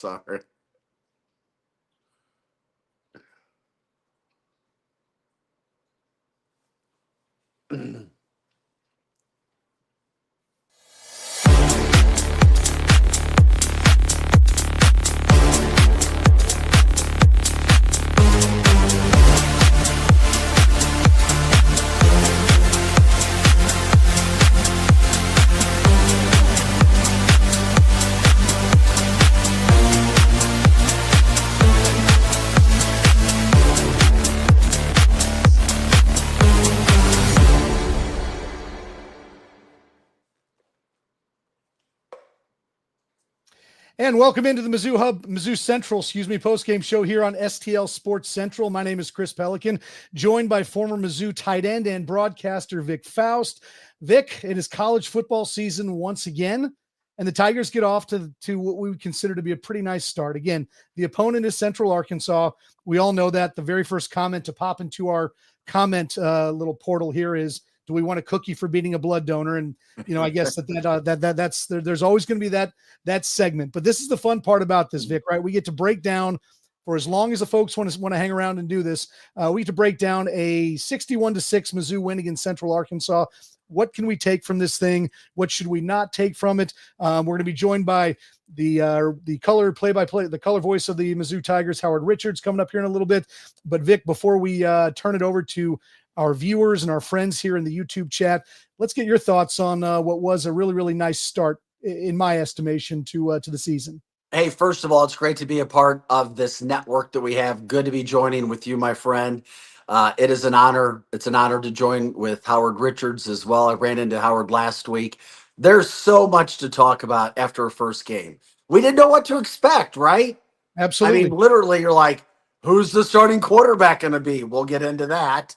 Sorry. And welcome into the Mizzou Central, postgame show here on STL Sports Central. My name is Chris Pelikan, joined by former Mizzou tight end and broadcaster Vic Faust. Vic, it is college football season once again, and the Tigers get off to what we would consider to be a pretty nice start. Again, the opponent is Central Arkansas. We all know that. The very first comment to pop into our comment little portal here is, do we want a cookie for beating a blood donor? And, I guess that's there's always going to be that segment. But this is the fun part about this, Vic, right? We get to break down, for as long as the folks want to hang around and do this, we get to break down a 61-6 Mizzou win against Central Arkansas. What can we take from this thing? What should we not take from it? We're going to be joined by the color play-by-play, the color voice of the Mizzou Tigers, Howard Richards, coming up here in a little bit. But Vic, before we turn it over to our viewers and our friends here in the YouTube chat, let's get your thoughts on what was a really, really nice start, in my estimation, to the season. Hey, first of all, it's great to be a part of this network that we have. Good to be joining with you, my friend. It is an honor. It's an honor to join with Howard Richards as well. I ran into Howard last week. There's so much to talk about after a first game. We didn't know what to expect, right? Absolutely. I mean, literally, you're like, who's the starting quarterback going to be? We'll get into that.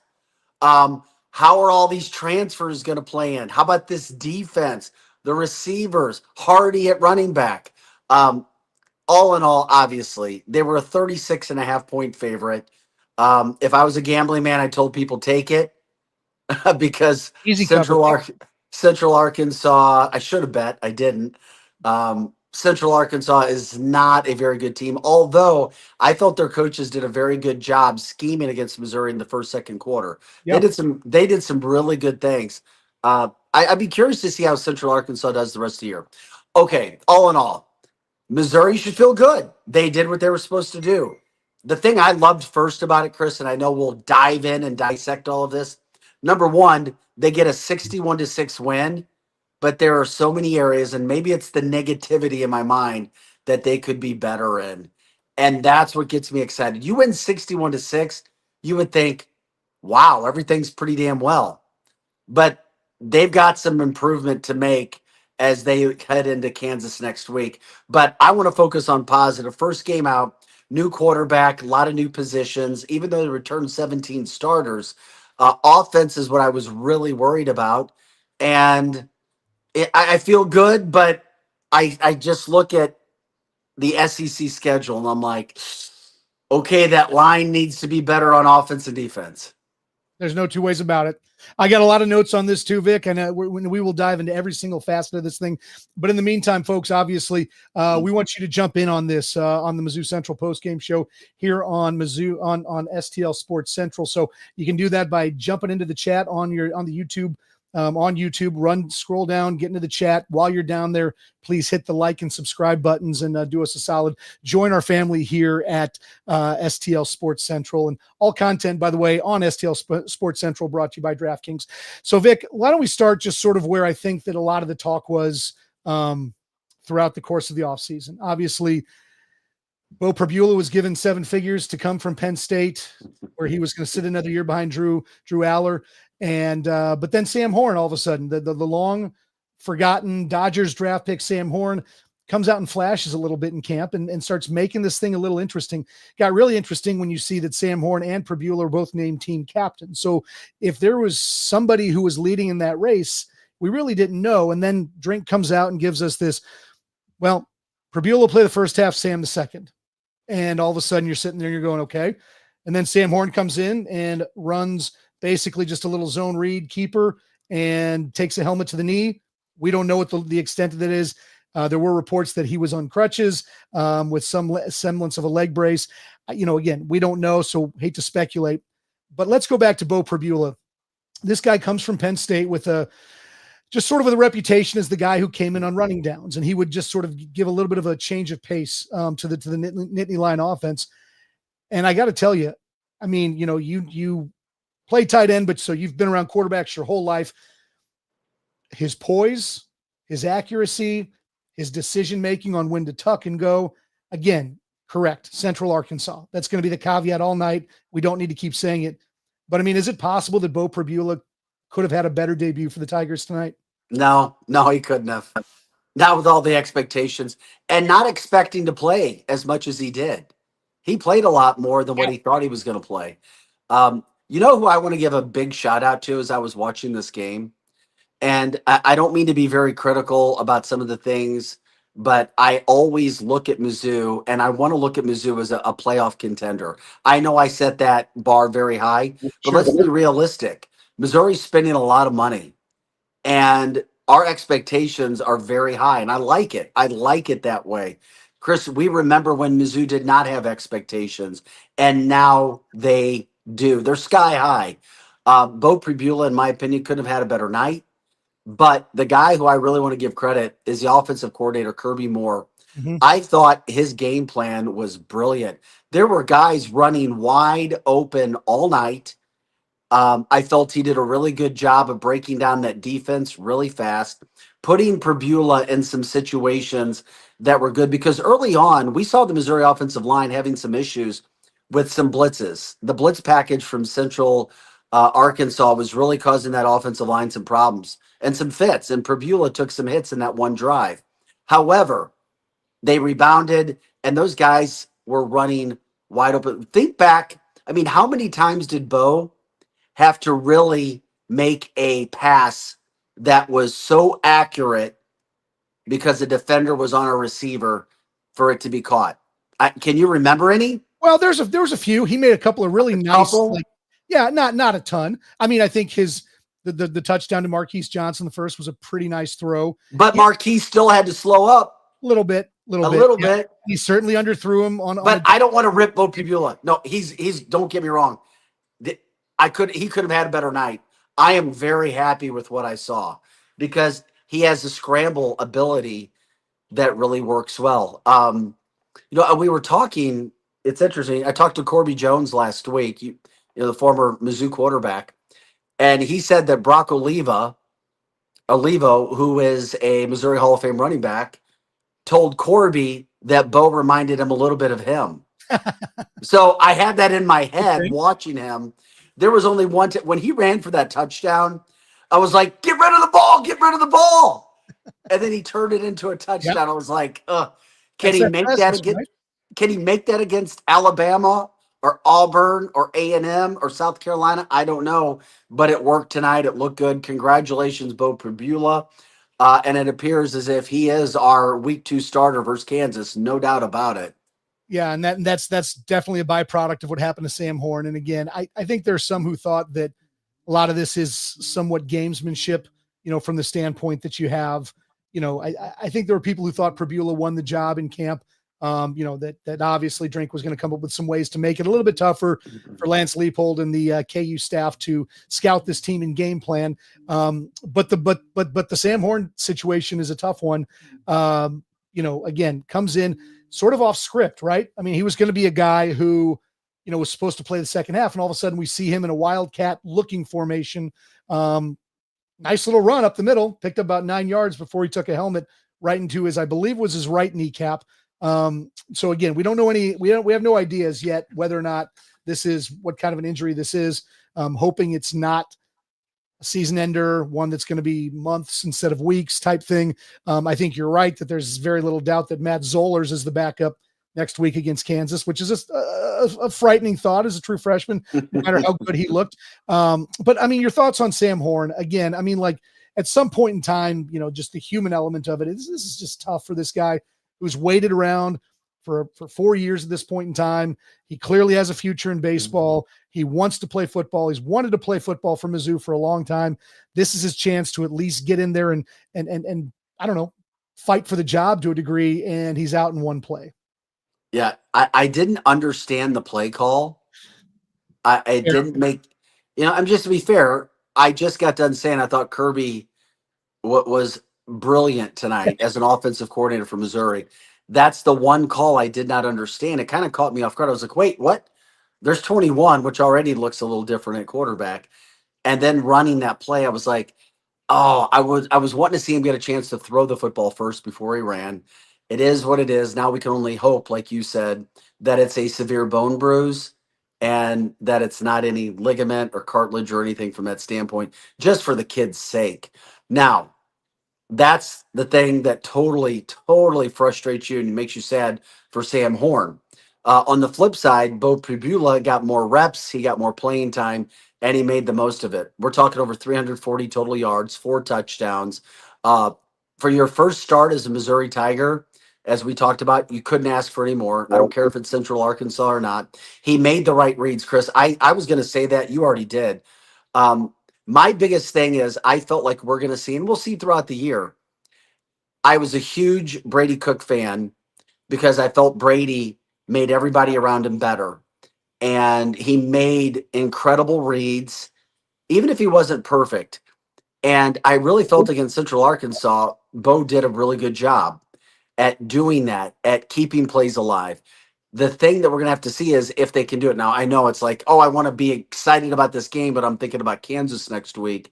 How are all these transfers going to play in? How about this defense, the receivers, Hardy at running back? All in all, obviously, they were a 36.5-point favorite. If I was a gambling man, I told people take it because Easy Central Arkansas, I should have bet. I didn't. Central Arkansas is not a very good team, although I felt their coaches did a very good job scheming against Missouri in the second quarter. Yep. They did some really good things. I'd be curious to see how Central Arkansas does the rest of the year. Okay, all in all, Missouri should feel good. They did what they were supposed to do. The thing I loved first about it, Chris, and I know we'll dive in and dissect all of this. Number one, they get a 61-6 win. But there are so many areas, and maybe it's the negativity in my mind that they could be better in. And that's what gets me excited. You win 61-6, you would think, wow, everything's pretty damn well. But they've got some improvement to make as they head into Kansas next week. But I want to focus on positive. First game out, new quarterback, a lot of new positions, even though they returned 17 starters. Offense is what I was really worried about. And I feel good, but I just look at the SEC schedule and I'm like, okay, that line needs to be better on offense and defense. There's no two ways about it. I got a lot of notes on this too, Vic, and we will dive into every single facet of this thing. But in the meantime, folks, obviously, we want you to jump in on this on the Mizzou Central postgame show here on Mizzou on STL Sports Central. So you can do that by jumping into the chat on the YouTube. On YouTube, scroll down, get into the chat. While you're down there, please hit the like and subscribe buttons and do us a solid. Join our family here at STL Sports Central, and all content, by the way, on STL Sports Central, brought to you by DraftKings. So, Vic, why don't we start just sort of where I think that a lot of the talk was throughout the course of the offseason. Obviously, Beau Pribula was given 7 figures to come from Penn State, where he was going to sit another year behind Drew Aller. And but then Sam Horn, all of a sudden, the long forgotten Dodgers draft pick Sam Horn comes out and flashes a little bit in camp and starts making this thing a little interesting. Got really interesting when you see that Sam Horn and Pribula are both named team captains. So if there was somebody who was leading in that race, we really didn't know. And then Drink comes out and gives us this, well, Pribula will play the first half, Sam the second. And all of a sudden you're sitting there and you're going, okay. And then Sam Horn comes in and runs basically just a little zone read keeper and takes a helmet to the knee. We don't know what the extent of that is. There were reports that he was on crutches with some semblance of a leg brace. Again, we don't know, so hate to speculate. But let's go back to Beau Pribula. This guy comes from Penn State with a reputation as the guy who came in on running downs, and he would just sort of give a little bit of a change of pace to the Nittany Lion offense. And I got to tell you, I mean, you play tight end, but so you've been around quarterbacks your whole life. His poise, his accuracy, his decision-making on when to tuck and go. Again, correct. Central Arkansas. That's going to be the caveat all night. We don't need to keep saying it. But I mean, is it possible that Beau Pribula could have had a better debut for the Tigers tonight? No, he couldn't have. Not with all the expectations and not expecting to play as much as he did. He played a lot more than what he thought he was going to play. You know who I want to give a big shout out to as I was watching this game? And I don't mean to be very critical about some of the things, but I always look at Mizzou, and I want to look at Mizzou as a playoff contender. I know I set that bar very high, but let's be realistic. Missouri's spending a lot of money, and our expectations are very high, and I like it. I like it that way. Chris, we remember when Mizzou did not have expectations, and now they do. They're sky high. Beau Pribula, in my opinion, couldn't have had a better night. But the guy who I really want to give credit is the offensive coordinator, Kirby Moore. Mm-hmm. I thought his game plan was brilliant. There were guys running wide open all night. I felt he did a really good job of breaking down that defense really fast, putting Pribula in some situations that were good because early on, we saw the Missouri offensive line having some issues with some blitzes. The blitz package from Central Arkansas was really causing that offensive line some problems and some fits, and Pribula took some hits in that one drive. However, they rebounded, and those guys were running wide open. Think back. I mean, how many times did Beau have to really make a pass that was so accurate because the defender was on a receiver for it to be caught? Can you remember any? Well, there was a few. He made a couple of really nice, not a ton. I mean, I think the touchdown to Marquise Johnson, the first, was a pretty nice throw. But Marquise still had to slow up a little bit. He certainly underthrew him on. But I don't want to rip Beau Pribula. No, he's. Don't get me wrong. He could have had a better night. I am very happy with what I saw because he has a scramble ability that really works well. We were talking. It's interesting. I talked to Corby Jones last week. The former Mizzou quarterback, and he said that Brock Olivo, who is a Missouri Hall of Fame running back, told Corby that Beau reminded him a little bit of him. So I had that in my head watching him. There was only one when he ran for that touchdown, I was like, get rid of the ball. And then he turned it into a touchdown. Yep. I was like, can he make that again? Right? Can he make that against Alabama or Auburn or A&M or South Carolina? I don't know, but it worked tonight. It looked good. Congratulations, Beau Pribula. And it appears as if he is our week 2 starter versus Kansas. No doubt about it. Yeah, and that's definitely a byproduct of what happened to Sam Horn. And again, I think there's some who thought that a lot of this is somewhat gamesmanship, from the standpoint that you have, I think there were people who thought Pribula won the job in camp. That obviously Drink was going to come up with some ways to make it a little bit tougher for Lance Leipold and the KU staff to scout this team and game plan. But the Sam Horn situation is a tough one. Again, comes in sort of off script, right? I mean, he was going to be a guy who, was supposed to play the second half, and all of a sudden we see him in a Wildcat looking formation. Nice little run up the middle, picked up about 9 yards before he took a helmet right into his, I believe was his right kneecap. So again, we don't know we have no ideas yet whether or not this is what kind of an injury this is. Hoping it's not a season ender, one that's going to be months instead of weeks type thing. I think you're right that there's very little doubt that Matt Zollers is the backup next week against Kansas, which is a frightening thought as a true freshman, no matter how good he looked. But I mean, your thoughts on Sam Horn again? I mean, like at some point in time, just the human element of it this is just tough for this guy who's waited around for 4 years at this point in time. He clearly has a future in baseball. He wants to play football. He's wanted to play football for Mizzou for a long time. This is his chance to at least get in there and I don't know, fight for the job to a degree, and he's out in one play. Yeah, I didn't understand the play call. It Fair. didn't make, I'm just to be fair, I just got done saying I thought Kirby was brilliant tonight as an offensive coordinator for Missouri. That's the one call I did not understand. It kind of caught me off guard. I was like, wait, what? There's 21, which already looks a little different at quarterback. And then running that play, I was like, oh, I was wanting to see him get a chance to throw the football first before he ran. It is what it is. Now we can only hope, like you said, that it's a severe bone bruise and that it's not any ligament or cartilage or anything from that standpoint, just for the kid's sake. Now, that's the thing that totally frustrates you and makes you sad for Sam Horn. On the flip side, Beau Pribula got more reps, he got more playing time, and he made the most of it. We're talking over 340 total yards, 4 touchdowns. Uh, for your first start as a Missouri Tiger, as we talked about, you couldn't ask for any more. I don't care if it's Central Arkansas or not. He made the right reads, Chris. I was going to say that. You already did. Um, my biggest thing is I felt like we're going to see, and we'll see throughout the year. I was a huge Brady Cook fan because I felt Brady made everybody around him better. And he made incredible reads, even if he wasn't perfect. And I really felt against Central Arkansas, Bo did a really good job at doing that, at keeping plays alive. The thing that we're going to have to see is if they can do it. Now, I know it's like, oh, I want to be excited about this game, but I'm thinking about Kansas next week.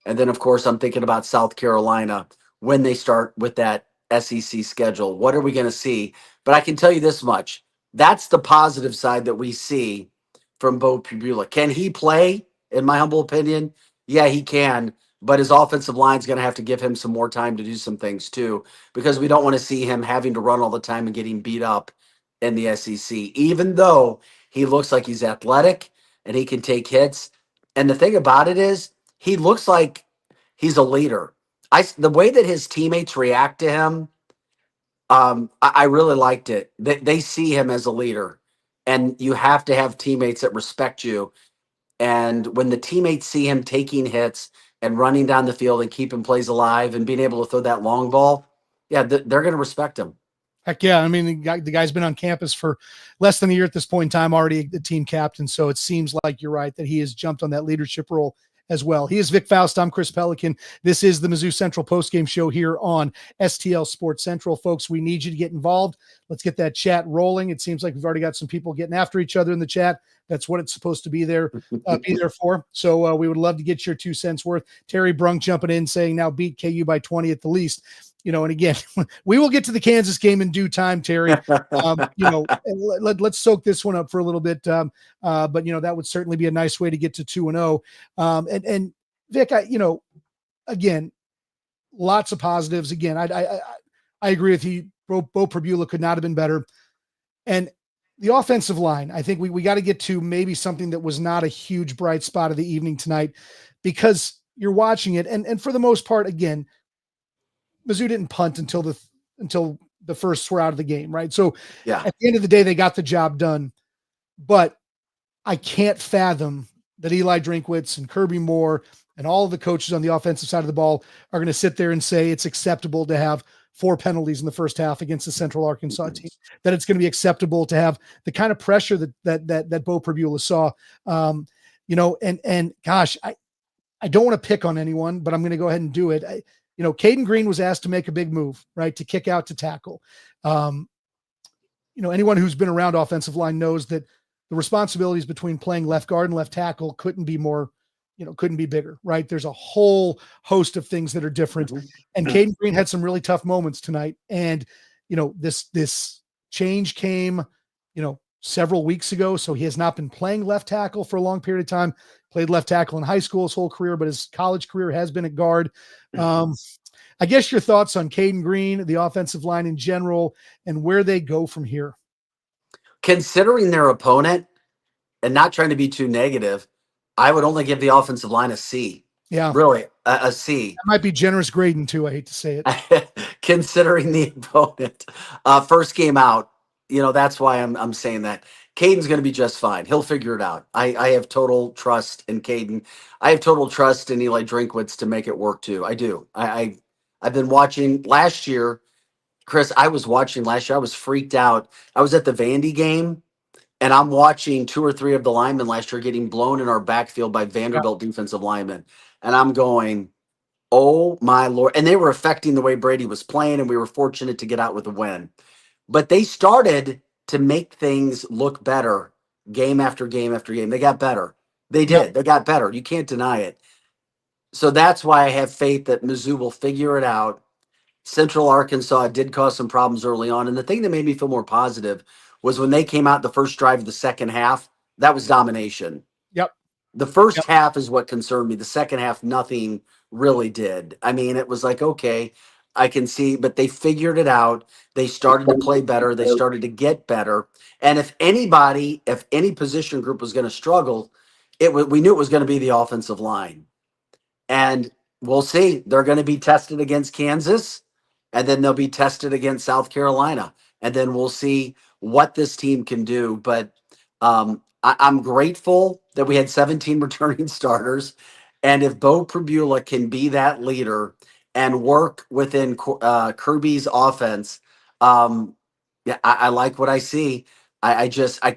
And then, of course, I'm thinking about South Carolina when they start with that SEC schedule. What are we going to see? But I can tell you this much. That's the positive side that we see from Beau Pribula. Can he play, in my humble opinion? Yeah, he can. But his offensive line is going to have to give him some more time to do some things too, because we don't want to see him having to run all the time and getting beat up in the SEC, even though he looks like he's athletic and he can take hits. And the thing about it is, he looks like he's a leader. The way that his teammates react to him, I really liked it. They see him as a leader, and you have to have teammates that respect you. And when the teammates see him taking hits and running down the field and keeping plays alive and being able to throw that long ball, yeah, they're going to respect him. Heck yeah. I mean, the guy's been on campus for less than a year at this point in time, already the team captain. So it seems like you're right that he has jumped on that leadership role as well. He is Vic Faust. I'm Chris Pelikan. This is the Mizzou Central postgame show here on STL Sports Central. Folks, we need you to get involved. Let's get that chat rolling. It seems like we've already got some people getting after each other in the chat. That's what it's supposed to be there for. So we would love to get your 2 cents worth. Terry Brunk jumping in saying now beat KU by 20 at the least. And again, we will get to the Kansas game in due time, Terry. Let's soak this one up for a little bit. But that would certainly be a nice way to get to 2-0. And Vic, again, lots of positives. Again, I agree with you. Beau Pribula could not have been better. And the offensive line, I think we got to get to maybe something that was not a huge bright spot of the evening tonight, because you're watching it. And for the most part, again, Mizzou didn't punt until the firsts were out of the game, right? So Yeah. at the end of the day, they got the job done. But I can't fathom that Eli Drinkwitz and Kirby Moore and all of the coaches on the offensive side of the ball are going to sit there and say it's acceptable to have 4 penalties in the first half against the Central Arkansas team, that it's going to be acceptable to have the kind of pressure that Beau Pribula saw. And gosh, I don't want to pick on anyone, but I'm going to go ahead and do it. Caden Green was asked to make a big move, right? To kick out to tackle. Anyone who's been around offensive line knows that the responsibilities between playing left guard and left tackle couldn't be bigger, right? There's a whole host of things that are different. And Caden Green had some really tough moments tonight. And, this change came, several weeks ago. So he has not been playing left tackle for a long period of time, played left tackle in high school his whole career, but his college career has been at guard. I guess your thoughts on Caden Green, the offensive line in general, and where they go from here. Considering their opponent and not trying to be too negative, I would only give the offensive line a C. Yeah. Really, a C. That might be generous grading too. I hate to say it. Considering the opponent. First game out, that's why I'm saying that. Caden's going to be just fine. He'll figure it out. I have total trust in Caden. I have total trust in Eli Drinkwitz to make it work too. I do. I've been watching last year. Chris, I was watching last year. I was freaked out. I was at the Vandy game, and I'm watching two or three of the linemen last year getting blown in our backfield by Yeah. Vanderbilt defensive linemen. And I'm going, oh my Lord. And they were affecting the way Brady was playing, and we were fortunate to get out with a win. But they started to make things look better game after game after game. They got better. They Yep. did. They got better. You can't deny it. So that's why I have faith that Mizzou will figure it out. Central Arkansas did cause some problems early on. And the thing that made me feel more positive was when they came out the first drive of the second half, that was domination. Yep. The first Yep. half is what concerned me. The second half, nothing really did. I mean, it was like, okay, I can see, but they figured it out. They started to play better. They started to get better. And if anybody, if any position group was going to struggle, we knew it was going to be the offensive line. And we'll see. They're going to be tested against Kansas, and then they'll be tested against South Carolina. And then we'll see what this team can do. But I'm grateful that we had 17 returning starters. And if Beau Pribula can be that leader and work within Kirby's offense, yeah, I like what I see. I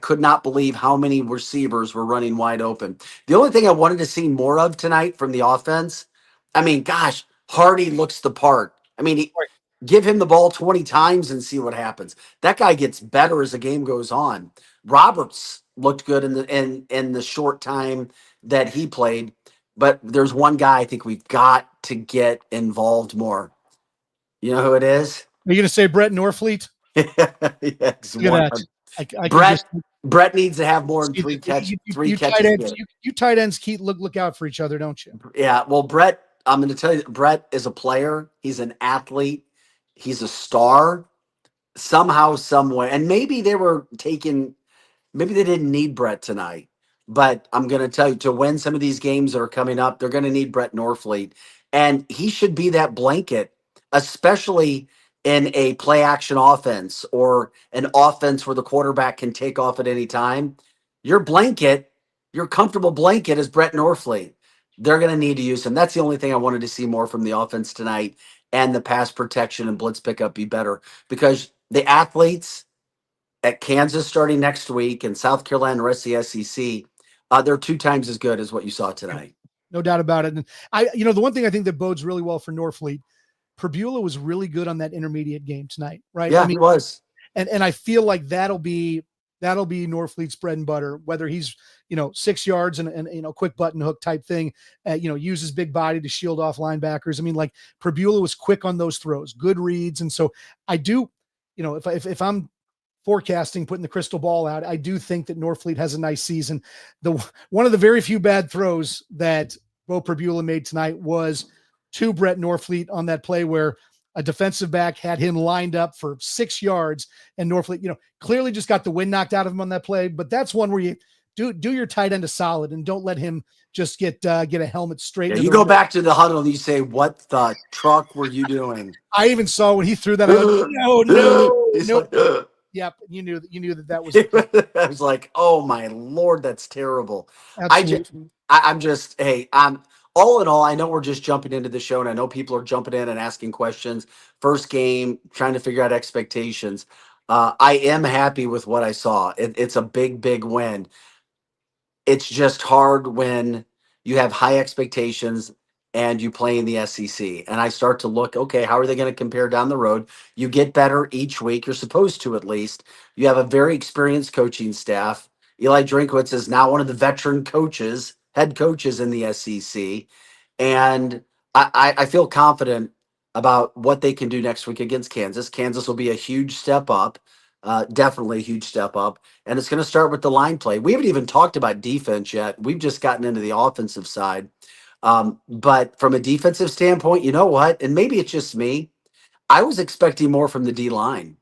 could not believe how many receivers were running wide open. The only thing I wanted to see more of tonight from the offense, I mean, gosh, Hardy looks the part. I mean, Right. give him the ball 20 times and see what happens. That guy gets better as the game goes on. Roberts looked good in the short time that he played, but there's one guy I think we've got to get involved more. You know who it is? Are you going to say Brett Norfleet? Yes, Look at one. that. I can just Brett needs to have more than see that three you tight catches. ends. You tight ends keep look out for each other, don't you? Yeah, well, Brett, I'm going to tell you, Brett is a player. He's an athlete. He's a star. Somehow, some way, and maybe they were taking. Maybe they didn't need Brett tonight, but I'm going to tell you to win some of these games that are coming up, they're going to need Brett Norfleet, and he should be that blanket, especially in a play action offense or an offense where the quarterback can take off at any time. Your blanket, your comfortable blanket is Brett Norfleet. They're going to need to use him. That's the only thing I wanted to see more from the offense tonight, and the pass protection and blitz pickup be better because the athletes at Kansas starting next week and South Carolina and the rest of the SEC, they're two times as good as what you saw tonight. No doubt about it. And the one thing I think that bodes really well for Norfleet, Pribula was really good on that intermediate game tonight, right? Yeah, I mean, he was. and I feel like that'll be Norfleet's bread and butter, whether he's 6 yards and quick button hook type thing, uses big body to shield off linebackers. I mean, like Pribula was quick on those throws, good reads, and so I do, if I'm forecasting, putting the crystal ball out, I do think that Norfleet has a nice season. One of the very few bad throws that Beau Pribula made tonight was to Brett Norfleet on that play where a defensive back had him lined up for 6 yards, and Norfleet, clearly just got the wind knocked out of him on that play. But that's one where you do your tight end a solid and don't let him just get a helmet straight. Yeah, you go back to the huddle and you say, "What the truck were you doing?" I even saw when he threw that. I went, no. Like, Yep, you knew that was. I was like, "Oh my Lord, that's terrible." Absolutely. I'm just, hey, I'm all in all. I know we're just jumping into the show, and I know people are jumping in and asking questions. First game, trying to figure out expectations. I am happy with what I saw. It's a big, big win. It's just hard when you have high expectations and you play in the SEC. And I start to look, okay, how are they going to compare down the road? You get better each week. You're supposed to, at least. You have a very experienced coaching staff. Eli Drinkwitz is now one of the veteran coaches, head coaches in the SEC. And I feel confident about what they can do next week against Kansas. Kansas will be a huge step up, definitely a huge step up. And it's going to start with the line play. We haven't even talked about defense yet. We've just gotten into the offensive side. But from a defensive standpoint, you know what? And maybe it's just me. I was expecting more from the D line.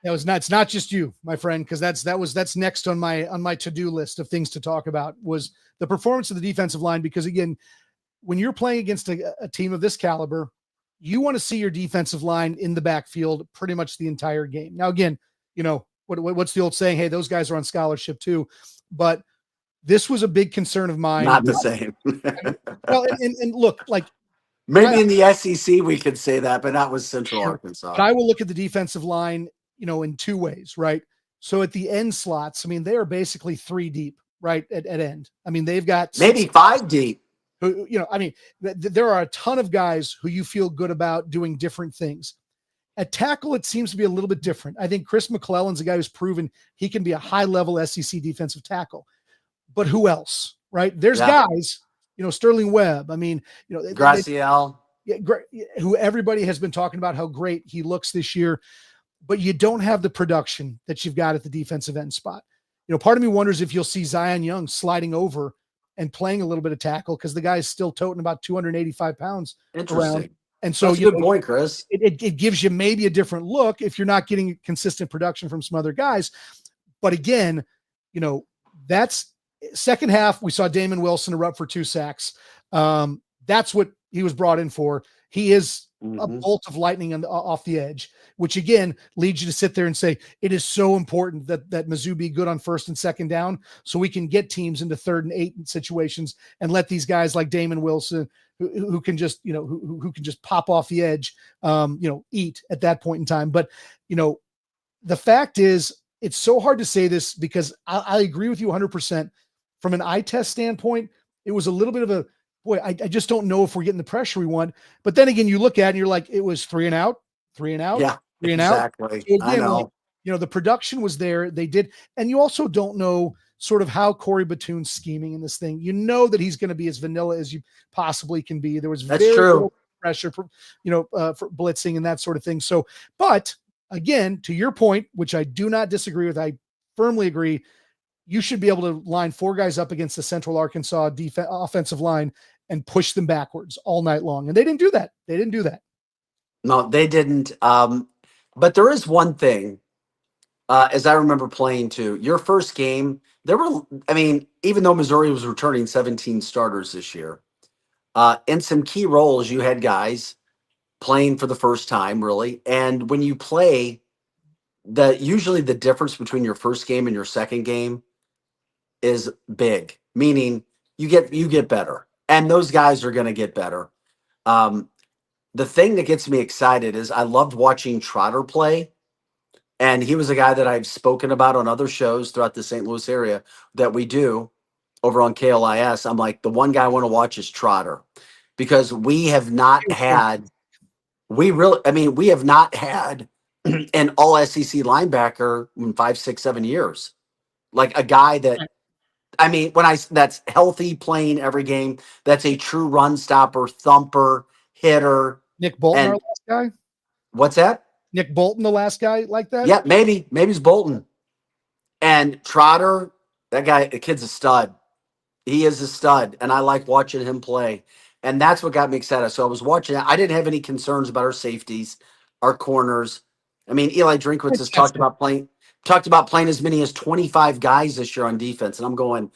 It's not just you, my friend, because that's next on my to-do list of things to talk about was the performance of the defensive line. Because again, when you're playing against a team of this caliber, you want to see your defensive line in the backfield pretty much the entire game. Now, again, what's the old saying? Hey, those guys are on scholarship too. But this was a big concern of mine. Not the same. Well, and look, like Maybe in the SEC we could say that, but not with Central Sure. Arkansas. But I will look at the defensive line, in two ways, right? So at the end slots, I mean, they are basically three deep, right? At end. I mean, they've got Maybe five deep. who, I mean, there are a ton of guys who you feel good about doing different things. At tackle, it seems to be a little bit different. I think Chris McClellan's a guy who's proven he can be a high-level SEC defensive tackle. But who else, right? There's guys, Sterling Webb. I mean, Graciel. Who everybody has been talking about how great he looks this year, but you don't have the production that you've got at the defensive end spot. Part of me wonders if you'll see Zion Young sliding over and playing a little bit of tackle because the guy is still toting about 285 pounds Interesting. around. And so, that's a good point, Chris. It gives you maybe a different look if you're not getting consistent production from some other guys. But again, that's second half. We saw Damon Wilson erupt for 2 sacks. That's what he was brought in for. He is a bolt of lightning off the edge, which again leads you to sit there and say it is so important that Mizzou be good on first and second down so we can get teams into 3rd and 8 situations and let these guys like Damon Wilson who can just who can just pop off the edge eat at that point in time. But the fact is it's so hard to say this because I agree with you 100%. From an eye test standpoint, it was a little bit of a boy, I just don't know if we're getting the pressure we want. But then again, you look at it and you're like, it was 3 and out. Yeah, 3 and exactly. out. So again, I know. The production was there. They did. And you also don't know sort of how Corey Batoon's scheming in this thing. You know that he's going to be as vanilla as you possibly can be. There was That's very true. little pressure for, for blitzing and that sort of thing. So, but again, to your point, which I do not disagree with, I firmly agree. You should be able to line 4 guys up against the Central Arkansas offensive line and push them backwards all night long. And they didn't do that. No, they didn't. But there is one thing, as I remember playing too, your first game, even though Missouri was returning 17 starters this year, in some key roles, you had guys playing for the first time, really. And when you play, usually the difference between your first game and your second game is big, meaning you get better, and those guys are going to get better. The thing that gets me excited is I loved watching Trotter play, and he was a guy that I've spoken about on other shows throughout the St. Louis area that we do over on KLIS. I'm like, the one guy I want to watch is Trotter because we have not had an all SEC linebacker in 5, 6, 7 years. Like a guy that that's healthy, playing every game, that's a true run stopper, thumper, hitter. Nick Bolton, And our last guy. What's that? Nick Bolton, the last guy like that? Yeah, maybe it's Bolton. And Trotter, that guy, the kid's a stud. He is a stud, and I like watching him play. And that's what got me excited. So I was watching that. I didn't have any concerns about our safeties, our corners. I mean, Eli Drinkwitz has talked about playing as many as 25 guys this year on defense. And I'm going,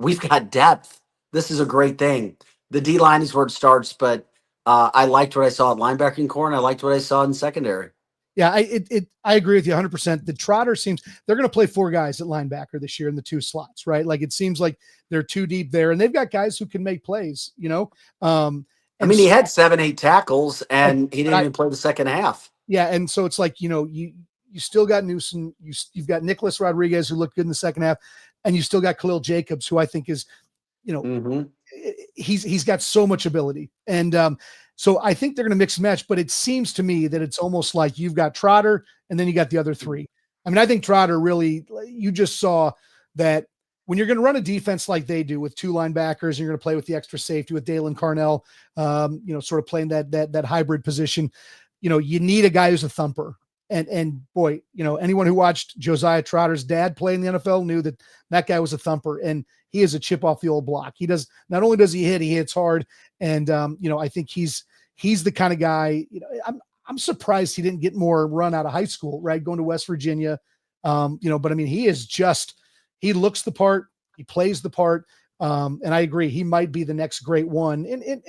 we've got depth. This is a great thing. The D line is where it starts, but I liked what I saw at linebacking core, and I liked what I saw in secondary. Yeah, I agree with you 100%. The Trotter seems they're going to play 4 guys at linebacker this year in the 2 slots, right? Like it seems like they're too deep there, and they've got guys who can make plays. He had 7, 8 tackles, and he didn't even play the second half. Yeah, and so it's like you still got Newsom, you've got Nicholas Rodriguez who looked good in the second half, and you still got Khalil Jacobs, who I think is, he's got so much ability, and so I think they're going to mix and match. But it seems to me that it's almost like you've got Trotter, and then you got the other 3. I mean, I think Trotter really, you just saw that when you're going to run a defense like they do with 2 linebackers, you're going to play with the extra safety with Dalen Carnell, sort of playing that hybrid position. You need a guy who's a thumper. And boy, anyone who watched Josiah Trotter's dad play in the NFL knew that guy was a thumper, and he is a chip off the old block. He does, not only does he hit, he hits hard. And, I think he's the kind of guy, I'm surprised he didn't get more run out of high school, right? Going to West Virginia. But I mean, he looks the part, he plays the part. And I agree, he might be the next great one. And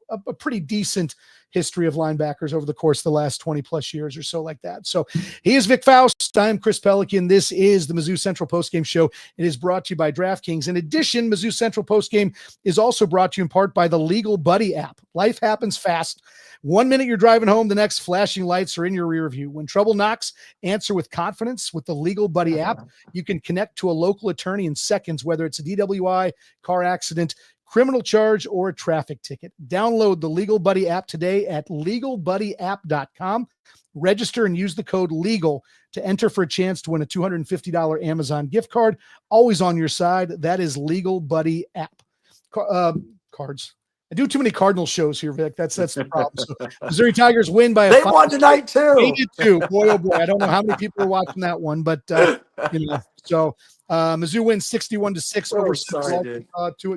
a pretty decent history of linebackers over the course of the last 20 plus years or so like that. So he is Vic Faust. I'm Chris Pelikan. This is the Mizzou Central Postgame Show. It is brought to you by DraftKings. In addition, Mizzou Central Postgame is also brought to you in part by the Legal Buddy app. Life happens fast. 1 minute you're driving home, the next flashing lights are in your rear view. When trouble knocks, answer with confidence with the Legal Buddy app. You can connect to a local attorney in seconds, whether it's a DWI, car accident, criminal charge, or a traffic ticket. Download the Legal Buddy app today at legalbuddyapp.com. Register and use the code LEGAL to enter for a chance to win a $250 Amazon gift card. Always on your side. That is Legal Buddy app. Cards. I do too many Cardinal shows here, Vic. That's the problem. So Missouri Tigers win by They won tonight too. They did too. Boy, oh boy. I don't know how many people are watching that one, but Mizzou wins 61-6 over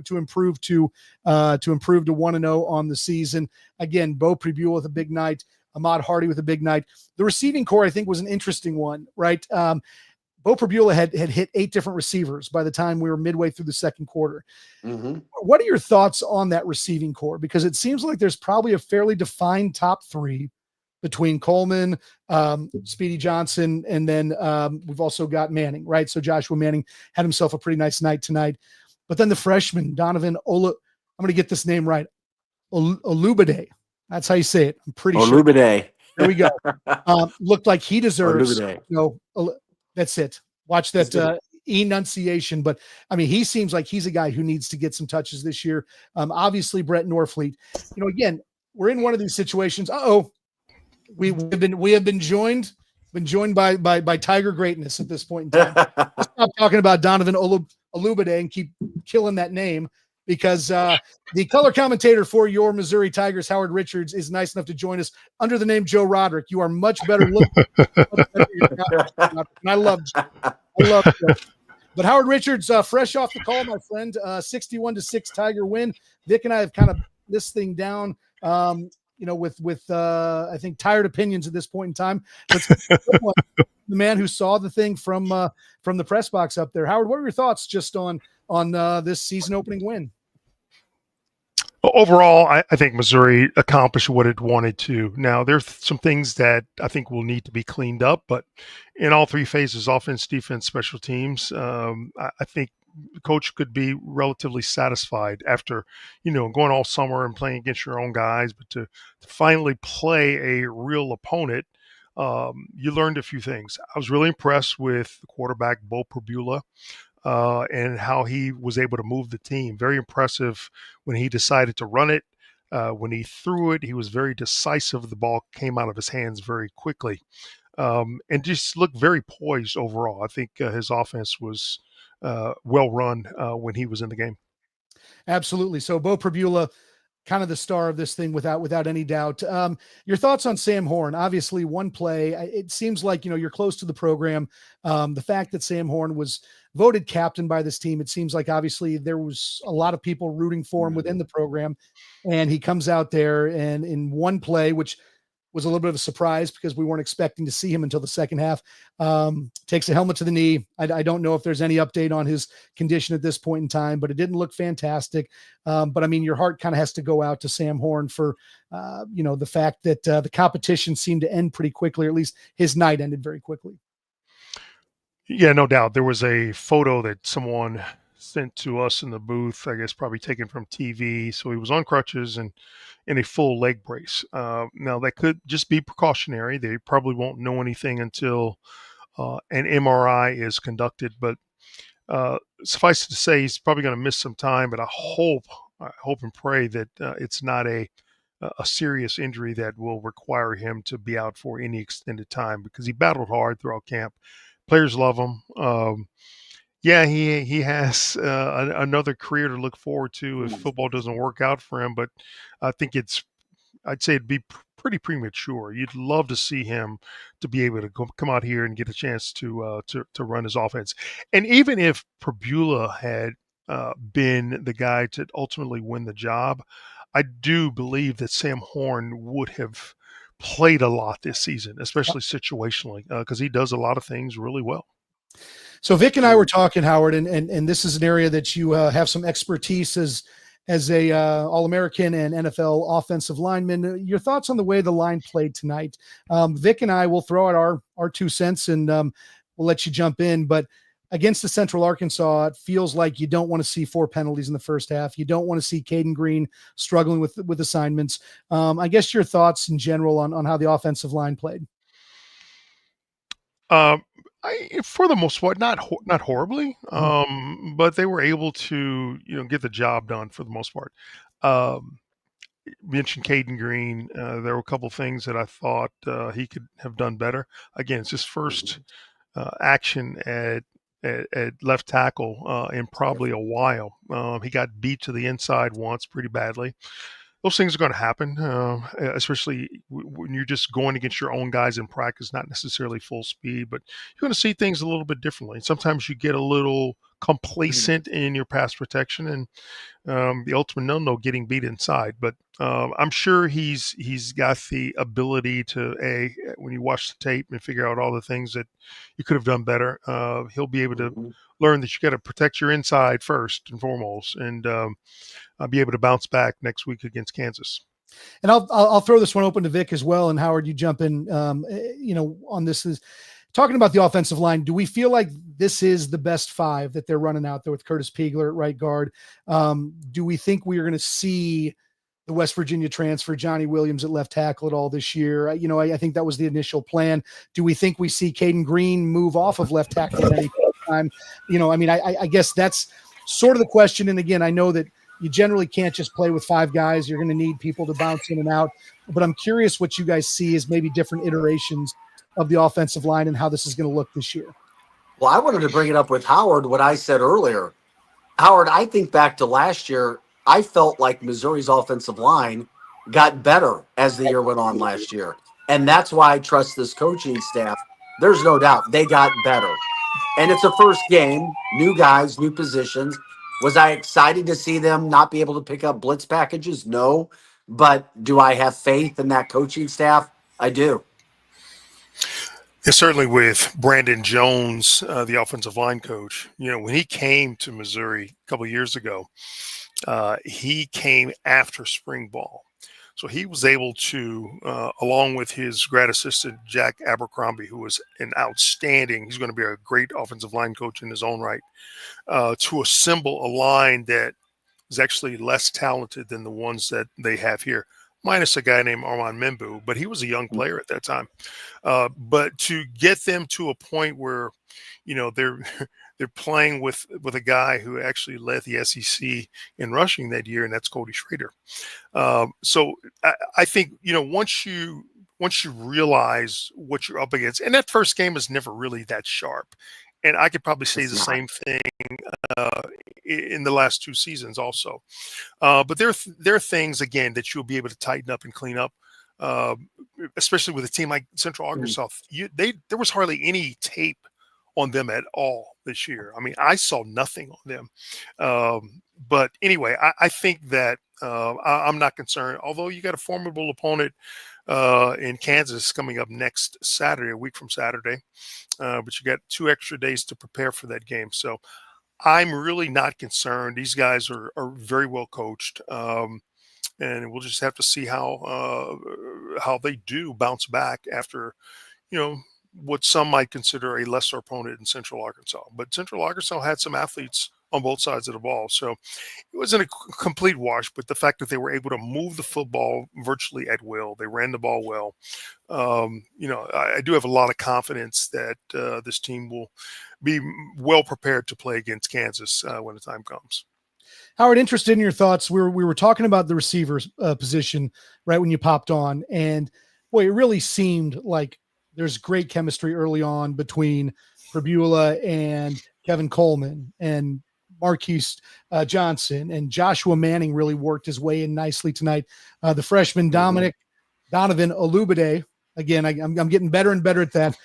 to improve to 1-0 on the season. Again, Beau Pribula with a big night, Ahmad Hardy with a big night. The receiving core, I think, was an interesting one, right? Beau Pribula had hit 8 different receivers by the time we were midway through the second quarter. Mm-hmm. What are your thoughts on that receiving core? Because it seems like there's probably a fairly defined top 3 between Coleman, Speedy Johnson, and then we've also got Manning, right? So Joshua Manning had himself a pretty nice night tonight. But then the freshman, Donovan I'm going to get this name right, Olubade. That's how you say it. I'm pretty sure. Olubade. There we go. Looked like he deserves, that's it. Watch that enunciation. But I mean, he seems like he's a guy who needs to get some touches this year. Obviously, Brett Norfleet. Again, we're in one of these situations. We have been joined by Tiger greatness at this point in time. Let's stop talking about Donovan Olubade and keep killing that name, because the color commentator for your Missouri Tigers, Howard Richards, is nice enough to join us under the name Joe Roderick. You are much better looking. And I love you. But Howard Richards, fresh off the call, my friend, 61-6 Tiger win. Vic and I have kind of this thing down, with I think tired opinions at this point in time. The man who saw the thing from the press box up there. Howard, what are your thoughts just on this season opening win? Overall, I think Missouri accomplished what it wanted to. Now, there's some things that I think will need to be cleaned up, but in all 3 phases, offense, defense, special teams, I think the coach could be relatively satisfied after, going all summer and playing against your own guys, but to finally play a real opponent, you learned a few things. I was really impressed with the quarterback, Beau Pribula, and how he was able to move the team. Very impressive when he decided to run it. When he threw it, he was very decisive. The ball came out of his hands very quickly, and just looked very poised overall. I think his offense was well run when he was in the game. Absolutely. So Beau Pribula, kind of the star of this thing without any doubt. Your thoughts on Sam Horn? Obviously, one play. It seems like you're close to the program. The fact that Sam Horn was voted captain by this team, it seems like obviously there was a lot of people rooting for him within the program, and he comes out there and in one play, which was a little bit of a surprise because we weren't expecting to see him until the second half, takes a helmet to the knee. I don't know if there's any update on his condition at this point in time, but it didn't look fantastic. But I mean, your heart kind of has to go out to Sam Horn for, the fact that the competition seemed to end pretty quickly, or at least his night ended very quickly. Yeah, no doubt. There was a photo that someone sent to us in the booth, I guess probably taken from TV. So he was on crutches and in a full leg brace. Now, that could just be precautionary. They probably won't know anything until an MRI is conducted. But suffice it to say, he's probably going to miss some time. But I hope and pray that it's not a serious injury that will require him to be out for any extended time, because he battled hard throughout camp. Players love him. Yeah, he has another career to look forward to if football doesn't work out for him. But I think I'd say it'd be pretty premature. You'd love to see him to be able to come out here and get a chance to run his offense. And even if Pribula had been the guy to ultimately win the job, I do believe that Sam Horn would have played a lot this season, especially situationally, because he does a lot of things really well. So Vic and I were talking, Howard, and this is an area that you have some expertise as a All-American and NFL offensive lineman. Your thoughts on the way the line played tonight? Vic and I will throw out our 2 cents, and we'll let you jump in. But against the Central Arkansas, it feels like you don't want to see 4 penalties in the first half. You don't want to see Caden Green struggling with assignments. I guess your thoughts in general on how the offensive line played. For the most part, not horribly, but they were able to get the job done for the most part. Mentioned Caden Green. There were a couple things that I thought he could have done better. Again, it's his first action at left tackle in probably a while. He got beat to the inside once pretty badly. Those things are going to happen, especially when you're just going against your own guys in practice, not necessarily full speed, but you're going to see things a little bit differently. Sometimes you get a little complacent in your pass protection, and the ultimate no getting beat inside. But I'm sure he's got the ability to, when you watch the tape and figure out all the things that you could have done better, he'll be able to learn that you got to protect your inside first and foremost, and be able to bounce back next week against Kansas. And I'll throw this one open to Vic as well. And Howard, you jump in, on this is talking about the offensive line. Do we feel like this is the best 5 that they're running out there with Curtis Piegler at right guard? Do we think we are going to see the West Virginia transfer Johnny Williams at left tackle at all this year? I think that was the initial plan. Do we think we see Caden Green move off of left tackle at any time? I guess that's sort of the question. And again, I know that you generally can't just play with 5 guys. You're going to need people to bounce in and out. But I'm curious what you guys see as maybe different iterations of the offensive line and how this is going to look this year. Well, I wanted to bring it up with Howard, what I said earlier. Howard, I think back to last year, I felt like Missouri's offensive line got better as the year went on last year. And that's why I trust this coaching staff. There's no doubt they got better. And it's a first game, new guys, new positions. Was I excited to see them not be able to pick up blitz packages? No. But do I have faith in that coaching staff? I do. And certainly with Brandon Jones, the offensive line coach, when he came to Missouri a couple of years ago, he came after spring ball. So he was able to, along with his grad assistant, Jack Abercrombie, who was he's going to be a great offensive line coach in his own right, to assemble a line that is actually less talented than the ones that they have here, minus a guy named Armand Membu, but he was a young player at that time. But to get them to a point where, they're playing with a guy who actually led the SEC in rushing that year, and that's Cody Schrader. So I think, once you realize what you're up against, and that first game is never really that sharp. And I could probably say the same thing in the last 2 seasons also. But there are things, again, that you'll be able to tighten up and clean up, especially with a team like Central Arkansas. There was hardly any tape on them at all this year. I mean, I saw nothing on them. But anyway, I think that I'm not concerned, although you got a formidable opponent in Kansas coming up next Saturday, a week from Saturday. But you got 2 extra days to prepare for that game. So I'm really not concerned. These guys are very well coached. And we'll just have to see how they do bounce back after, what some might consider a lesser opponent in Central Arkansas. But Central Arkansas had some athletes on both sides of the ball. So it wasn't a complete wash, but the fact that they were able to move the football virtually at will, they ran the ball well. I do have a lot of confidence that this team will be well prepared to play against Kansas when the time comes. Howard, interested in your thoughts. We were talking about the receivers position right when you popped on, and boy, it really seemed like there's great chemistry early on between Pribula and Kevin Coleman and Marquise Johnson, and Joshua Manning really worked his way in nicely tonight. The freshman Donovan Olubade, again, I'm getting better and better at that,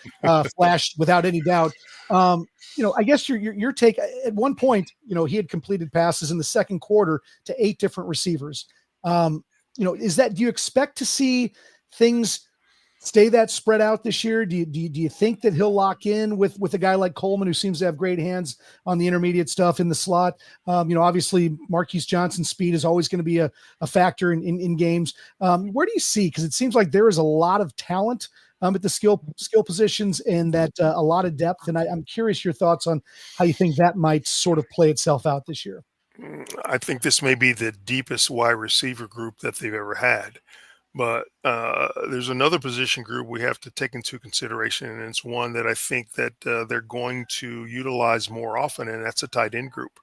flashed without any doubt. I guess your take at one point, he had completed passes in the second quarter to 8 different receivers. Do you expect to see things stay that spread out this year? Do you think that he'll lock in with a guy like Coleman, who seems to have great hands on the intermediate stuff in the slot? Obviously Marquise Johnson's speed is always going to be a factor in games. Where do you see? Because it seems like there is a lot of talent at the skill positions, and that a lot of depth. And I'm curious your thoughts on how you think that might sort of play itself out this year. I think this may be the deepest wide receiver group that they've ever had. But there's another position group we have to take into consideration, and it's one that I think that they're going to utilize more often, and that's a tight end group.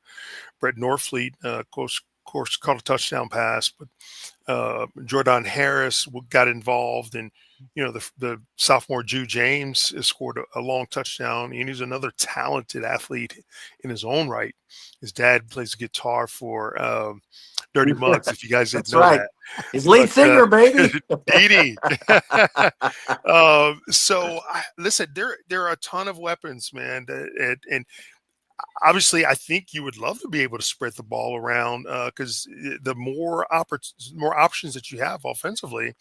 Brett Norfleet, of course, caught a touchdown pass, but Jordan Harris got involved, and the sophomore Jew James has scored a long touchdown, and he's another talented athlete in his own right. His dad plays guitar for Dirty Mugs, if you guys didn't know that. He's lead singer, baby. Edie. Listen, there are a ton of weapons, man, and obviously, I think you would love to be able to spread the ball around because the more options that you have offensively,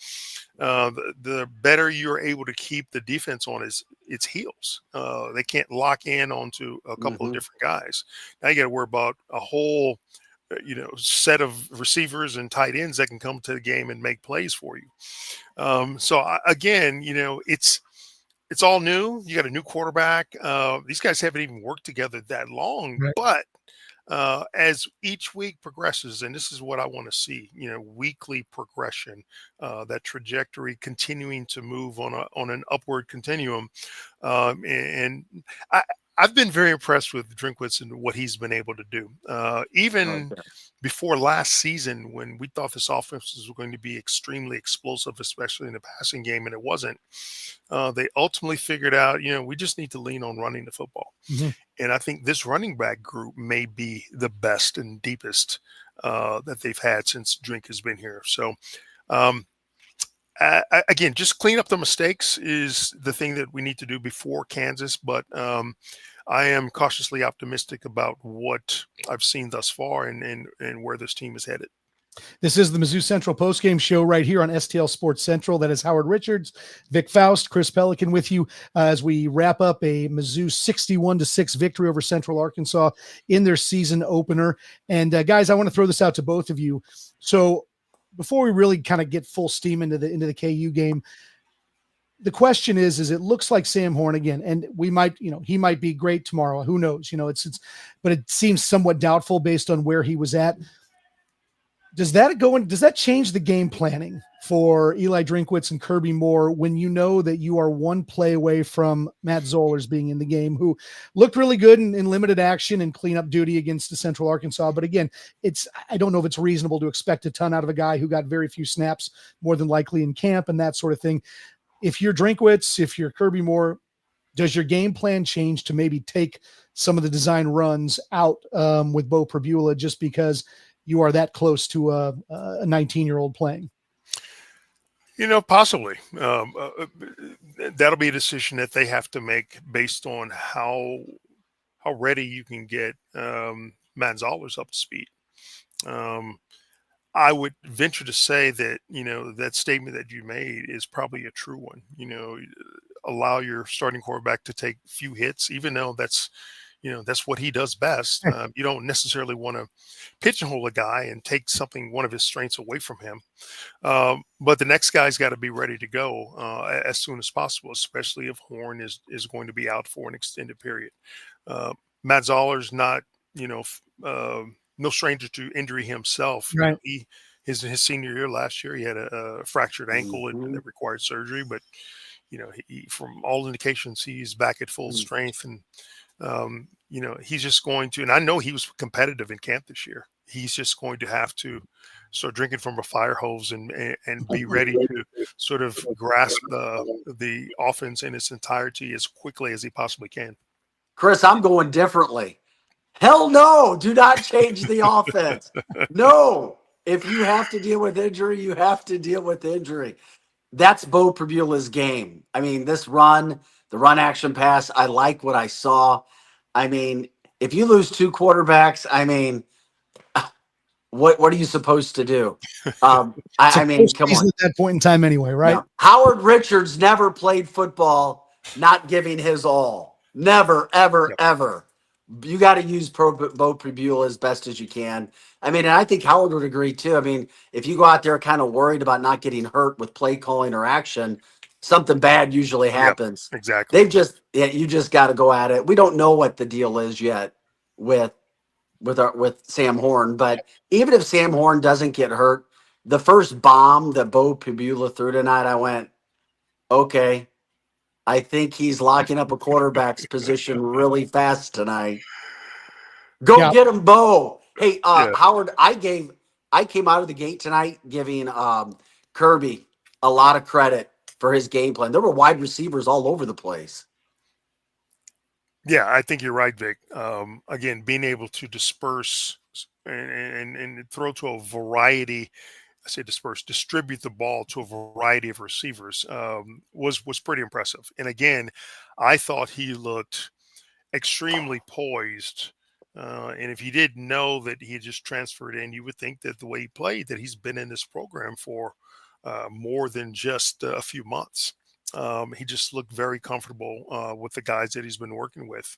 the better you're able to keep the defense on its heels. They can't lock in onto a couple of different guys. Now you got to worry about a whole set of receivers and tight ends that can come to the game and make plays for you. Again, it's all new. You got a new quarterback. These guys haven't even worked together that long, right. But as each week progresses, and this is what I want to see, weekly progression, that trajectory continuing to move on an upward continuum. And I've been very impressed with Drinkwitz and what he's been able to do. Even before last season, when we thought this offense was going to be extremely explosive, especially in the passing game, and it wasn't, they ultimately figured out, we just need to lean on running the football. And I think this running back group may be the best and deepest that they've had since Drink has been here. So, again, just clean up the mistakes is the thing that we need to do before Kansas. But I am cautiously optimistic about what I've seen thus far and where this team is headed. This is the Mizzou Central Postgame Show right here on STL Sports Central. That is Howard Richards, Vic Faust, Chris Pelikan with you as we wrap up a Mizzou 61-6 victory over Central Arkansas in their season opener. And guys, I want to throw this out to both of you. So before we really kind of get full steam into the KU game, the question is it looks like Sam Horn again, and we might, he might be great tomorrow. Who knows? But it seems somewhat doubtful based on where he was at. Does that change the game planning for Eli Drinkwitz and Kirby Moore when you know that you are one play away from Matt Zollers being in the game, who looked really good in limited action and cleanup duty against the Central Arkansas? But again, I don't know if it's reasonable to expect a ton out of a guy who got very few snaps, more than likely in camp and that sort of thing. If you're Drinkwitz, if you're Kirby Moore, does your game plan change to maybe take some of the design runs out with Beau Pribula just because you are that close to a 19-year-old playing? Possibly. That'll be a decision that they have to make based on how ready you can get Matt Zollers up to speed. I would venture to say that, that statement that you made is probably a true one. Allow your starting quarterback to take few hits, even though that's what he does best. You don't necessarily want to pigeonhole a guy and take one of his strengths away from him. But the next guy's got to be ready to go as soon as possible, especially if Horn is going to be out for an extended period. Matt Zoller's not, no stranger to injury himself. Right. His senior year last year, he had a fractured ankle and that required surgery. But, he, from all indications, he's back at full strength. And, he's just going to, and I know he was competitive in camp this year. He's just going to have to start drinking from a fire hose and be ready to sort of grasp the offense in its entirety as quickly as he possibly can. Chris, I'm going differently. Hell no, do not change the offense. No, if you have to deal with injury, you have to deal with injury. That's Beau Pribula's game. I mean, the run action pass, I like what I saw. I mean, if you lose two quarterbacks, what are you supposed to do? It's a I mean, come postseason on. at that point in time anyway, right? No. Howard Richards never played football not giving his all. Never, ever, Yep. ever. You got to use Beau Pribula as best as you can. I mean, and I think Howard would agree too. I mean, if you go out there kind of worried about not getting hurt with play calling or action, something bad usually Yep. happens. Exactly. You just got to go at it. We don't know what the deal is yet with with Sam Horn, but even if Sam Horn doesn't get hurt, the first bomb that Beau Pribula threw tonight, I went, okay, I think he's locking up a quarterback's position really fast tonight. Go Yeah. get him, Bo. Hey, Yeah. Howard, I came out of the gate tonight giving Kirby a lot of credit for his game plan. There were wide receivers all over the place. Yeah, I think you're right, Vic. Again, being able to disperse and throw to a variety, I say disperse, distribute the ball to a variety of receivers was pretty impressive. And again, I thought he looked extremely poised. And if you didn't know that he had just transferred in, you would think that the way he played, that he's been in this program for more than just a few months. He just looked very comfortable with the guys that he's been working with,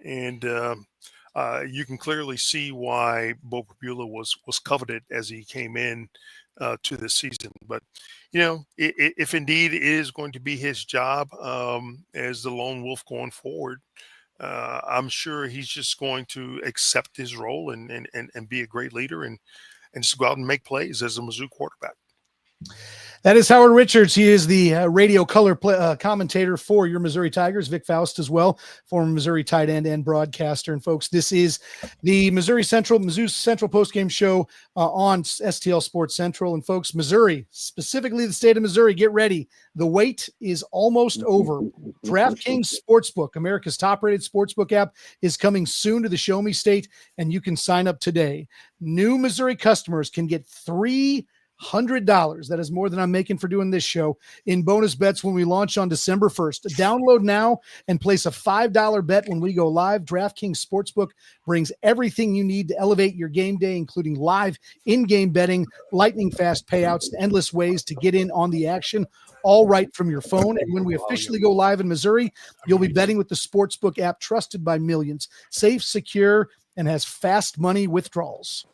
and you can clearly see why Beau Pribula was coveted as he came in to this season. But if indeed it is going to be his job as the lone wolf going forward, I'm sure he's just going to accept his role and be a great leader and just go out and make plays as a Mizzou quarterback. That is Howard Richards. He is the radio color commentator for your Missouri Tigers. Vic Faust as well, former Missouri tight end and broadcaster. And folks, this is the Mizzou Central postgame show on STL Sports Central. And folks, Missouri, specifically the state of Missouri, get ready. The wait is almost over. DraftKings Sportsbook, America's top-rated sportsbook app, is coming soon to the Show Me State, and you can sign up today. New Missouri customers can get $300. That is more than I'm making for doing this show in bonus bets when we launch on December 1st. Download now and place a $5 bet when we go live. DraftKings Sportsbook brings everything you need to elevate your game day, including live in-game betting, lightning fast payouts, and endless ways to get in on the action, all right from your phone. And when we officially go live in Missouri, you'll be betting with the Sportsbook app trusted by millions, safe, secure, and has fast money withdrawals.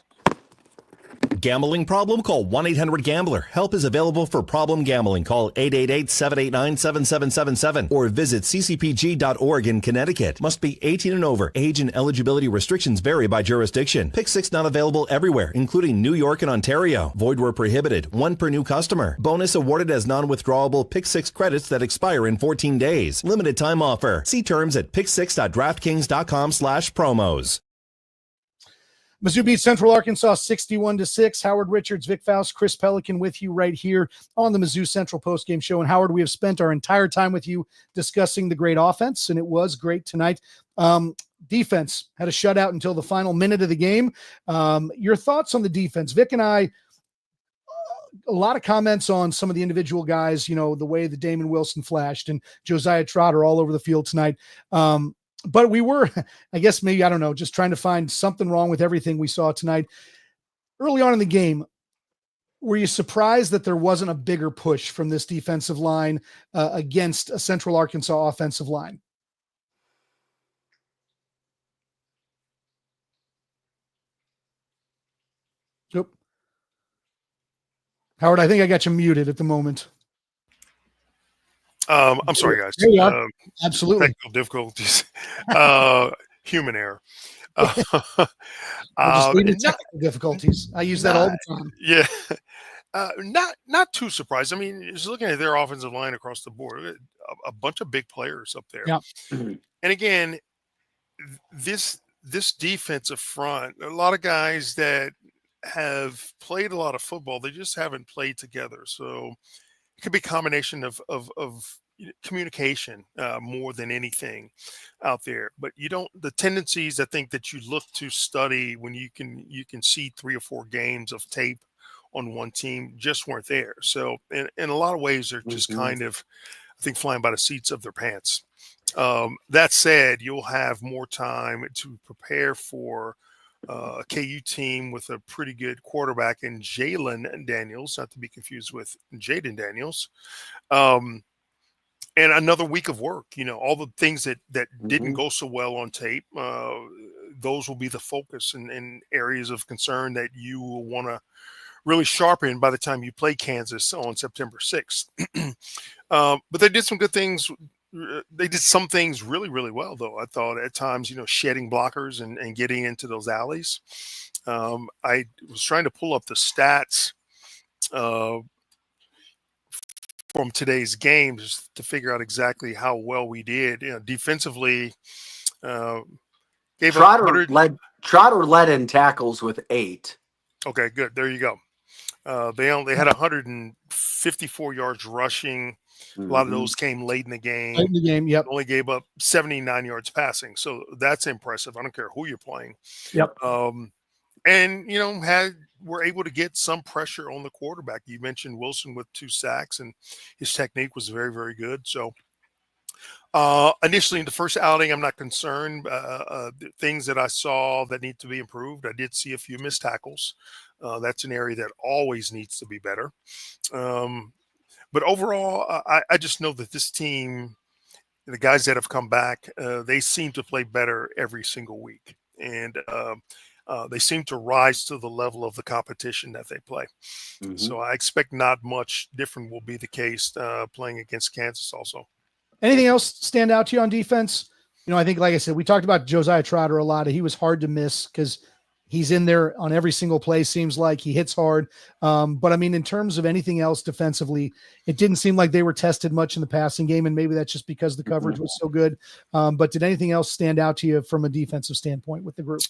Gambling problem? Call 1-800-GAMBLER. Help is available for problem gambling. Call 888-789-7777 or visit ccpg.org in Connecticut. Must be 18 and over. Age and eligibility restrictions vary by jurisdiction. Pick 6 not available everywhere, including New York and Ontario. Void where prohibited. 1 per new customer. Bonus awarded as non-withdrawable Pick 6 credits that expire in 14 days. Limited time offer. See terms at pick6.draftkings.com/promos. Mizzou beats Central Arkansas 61-6. Howard Richards, Vic Faust, Chris Pelikan with you right here on the Mizzou Central postgame show. And Howard, we have spent our entire time with you discussing the great offense, and it was great tonight. Defense had a shutout until the final minute of the game. Your thoughts on the defense? Vic and I, a lot of comments on some of the individual guys, the way that Damon Wilson flashed and Josiah Trotter all over the field tonight. But we were, I guess, maybe, I don't know, just trying to find something wrong with everything we saw tonight. Early on in the game, were you surprised that there wasn't a bigger push from this defensive line against a Central Arkansas offensive line? Yep. Howard, I think I got you muted at the moment. I'm sorry, guys. There you are. Absolutely. Technical difficulties. Human error. We're just leaving technical difficulties. I use that all the time. Yeah. Not too surprised. I mean, just looking at their offensive line across the board, a bunch of big players up there. Yeah. And again, this defensive front, a lot of guys that have played a lot of football, they just haven't played together. So it could be a combination of communication more than anything out there. But the tendencies I think that you look to study when you can see 3 or 4 games of tape on one team just weren't there. So in a lot of ways, they're just kind of, I think, flying by the seats of their pants. That said, you'll have more time to prepare for a KU team with a pretty good quarterback in Jalen Daniels, not to be confused with Jaden Daniels. And another week of work. All the things that didn't go so well on tape, those will be the focus and areas of concern that you will want to really sharpen by the time you play Kansas on September 6th. But they did some good things. They did some things really, really well, though. I thought at times, shedding blockers and getting into those alleys. I was trying to pull up the stats from today's game just to figure out exactly how well we did. Defensively, gave up 100. Trotter led in tackles with 8. Okay, good. There you go. They had 154 yards rushing. A lot of those came late in the game. Late in the game, yep. Only gave up 79 yards passing. So that's impressive. I don't care who you're playing. Yep. And, were able to get some pressure on the quarterback. You mentioned Wilson with 2 sacks, and his technique was very, very good. So initially in the first outing, I'm not concerned. Things that I saw that need to be improved, I did see a few missed tackles. That's an area that always needs to be better. But overall, I just know that this team, the guys that have come back, they seem to play better every single week. And they seem to rise to the level of the competition that they play. So I expect not much different will be the case playing against Kansas also. Anything else stand out to you on defense? I think, like I said, we talked about Josiah Trotter a lot. He was hard to miss because he's in there on every single play. Seems like he hits hard. But I mean, in terms of anything else defensively, it didn't seem like they were tested much in the passing game. And maybe that's just because the coverage was so good. But did anything else stand out to you from a defensive standpoint with the group?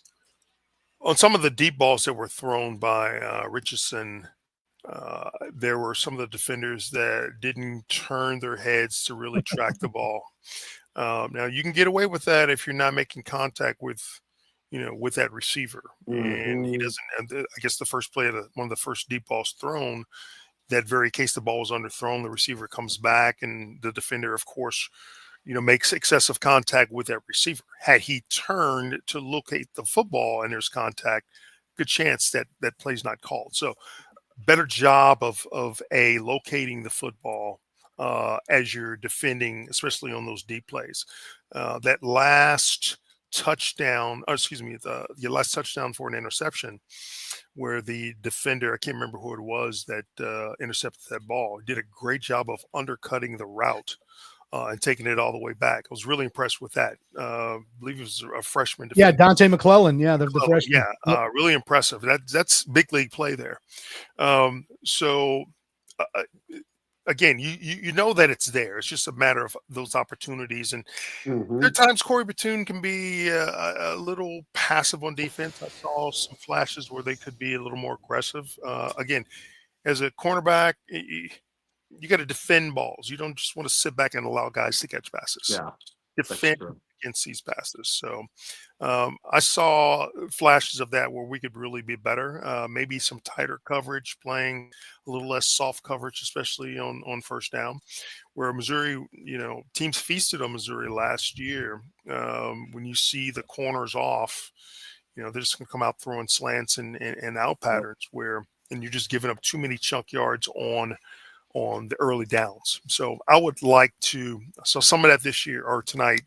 On some of the deep balls that were thrown by Richardson, there were some of the defenders that didn't turn their heads to really track the ball. Now you can get away with that if you're not making contact with that receiver. And he doesn't. And I guess the first play of one of the first deep balls thrown, that very case the ball was underthrown, the receiver comes back, and the defender, of course, makes excessive contact with that receiver. Had he turned to locate the football and there's contact, good chance that play's not called. So better job of locating the football as you're defending, especially on those deep plays. That last touchdown, the last touchdown for an interception, where the defender, I can't remember who it was that intercepted that ball, did a great job of undercutting the route and taking it all the way back. I was really impressed with that. I believe it was a freshman defender. Yeah, Dante McClellan. Yeah, the freshman. Yeah, really impressive. That's big league play there. Again, you know that it's there. It's just a matter of those opportunities. And there are times Corey Batoon can be a little passive on defense. I saw some flashes where they could be a little more aggressive. Again, as a cornerback, you got to defend balls. You don't just want to sit back and allow guys to catch passes. Yeah, defend against these passes. So I saw flashes of that where we could really be better. Maybe some tighter coverage, playing a little less soft coverage, especially on first down, where Missouri, teams feasted on Missouri last year. When you see the corners off, they're just going to come out throwing slants and out patterns and you're just giving up too many chunk yards on the early downs. So I would like to, some of that this year or tonight,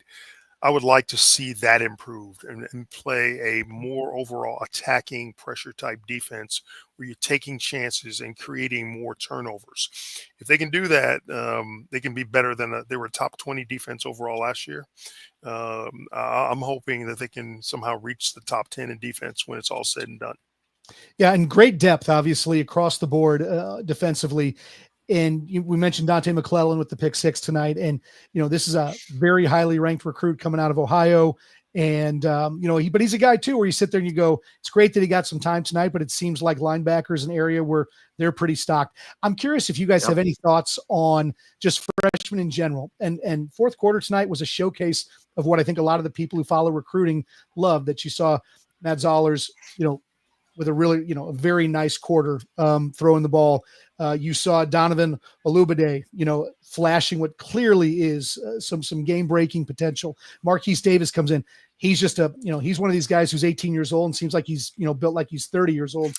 I would like to see that improved and play a more overall attacking pressure type defense where you're taking chances and creating more turnovers. If they can do that, they can be better than they were a top 20 defense overall last year. I'm hoping that they can somehow reach the top 10 in defense when it's all said and done. Yeah, and great depth, obviously, across the board defensively. And we mentioned Dante McClellan with the pick 6 tonight. And, this is a very highly ranked recruit coming out of Ohio. And, but he's a guy too, where you sit there and you go, it's great that he got some time tonight, but it seems like linebacker is an area where they're pretty stocked. I'm curious if you guys have any thoughts on just freshmen in general. And fourth quarter tonight was a showcase of what I think a lot of the people who follow recruiting love, that you saw Matt Zollers, with a really, a very nice quarter throwing the ball. You saw Donovan Olubade, flashing what clearly is some game-breaking potential. Marquise Davis comes in. He's just he's one of these guys who's 18 years old and seems like he's, built like he's 30 years old.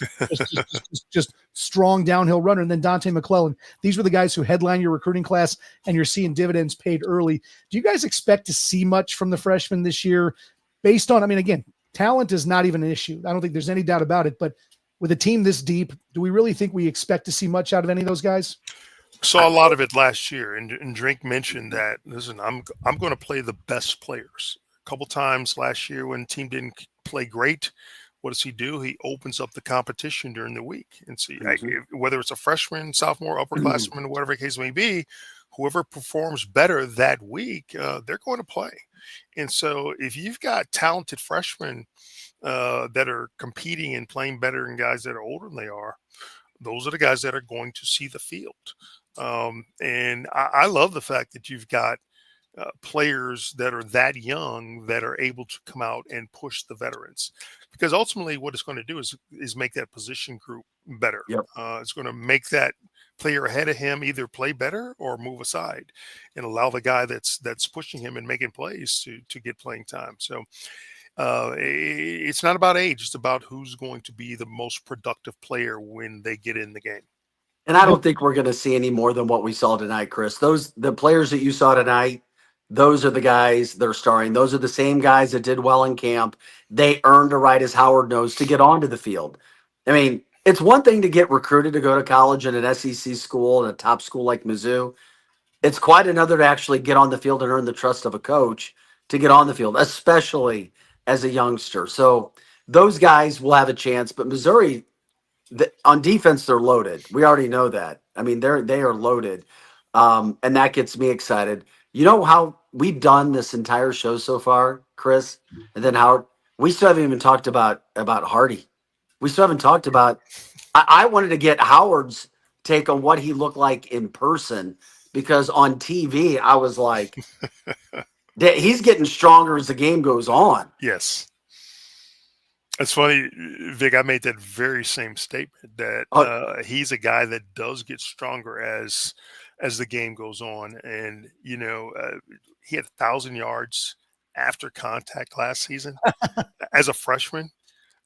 Just strong downhill runner. And then Dante McClellan. These were the guys who headline your recruiting class, and you're seeing dividends paid early. Do you guys expect to see much from the freshmen this year based on, again, talent is not even an issue. I don't think there's any doubt about it, but with a team this deep, do we really think we expect to see much out of any of those guys? Saw a lot of it last year, and Drake mentioned that. Listen, I'm going to play the best players. A couple times last year when the team didn't play great, what does he do? He opens up the competition during the week, and see whether it's a freshman, sophomore, upperclassman, whatever the case may be, whoever performs better that week, they're going to play. And so if you've got talented freshmen that are competing and playing better than guys that are older than they are, those are the guys that are going to see the field. And I love the fact that you've got players that are that young that are able to come out and push the veterans, because ultimately what it's going to do is make that position group better. Yep. It's going to make that player ahead of him either play better or move aside and allow the guy that's pushing him and making plays to get playing time. So it's not about age. It's about who's going to be the most productive player when they get in the game. And I don't think we're going to see any more than what we saw tonight, Chris. The players that you saw tonight, those are the guys that are starring. Those are the same guys that did well in camp. They earned a right, as Howard knows, to get onto the field. It's one thing to get recruited to go to college in an SEC school and a top school like Mizzou. It's quite another to actually get on the field and earn the trust of a coach to get on the field, especially as a youngster. So those guys will have a chance. But Missouri, on defense, they're loaded. We already know that. They are loaded. And that gets me excited. You know how we've done this entire show so far, Chris, and then Howard? We still haven't even talked about Hardy. We still haven't talked about – I wanted to get Howard's take on what he looked like in person, because on TV I was like, he's getting stronger as the game goes on. Yes. It's funny, Vic, I made that very same statement that he's a guy that does get stronger as the game goes on. And, he had 1,000 yards after contact last season as a freshman.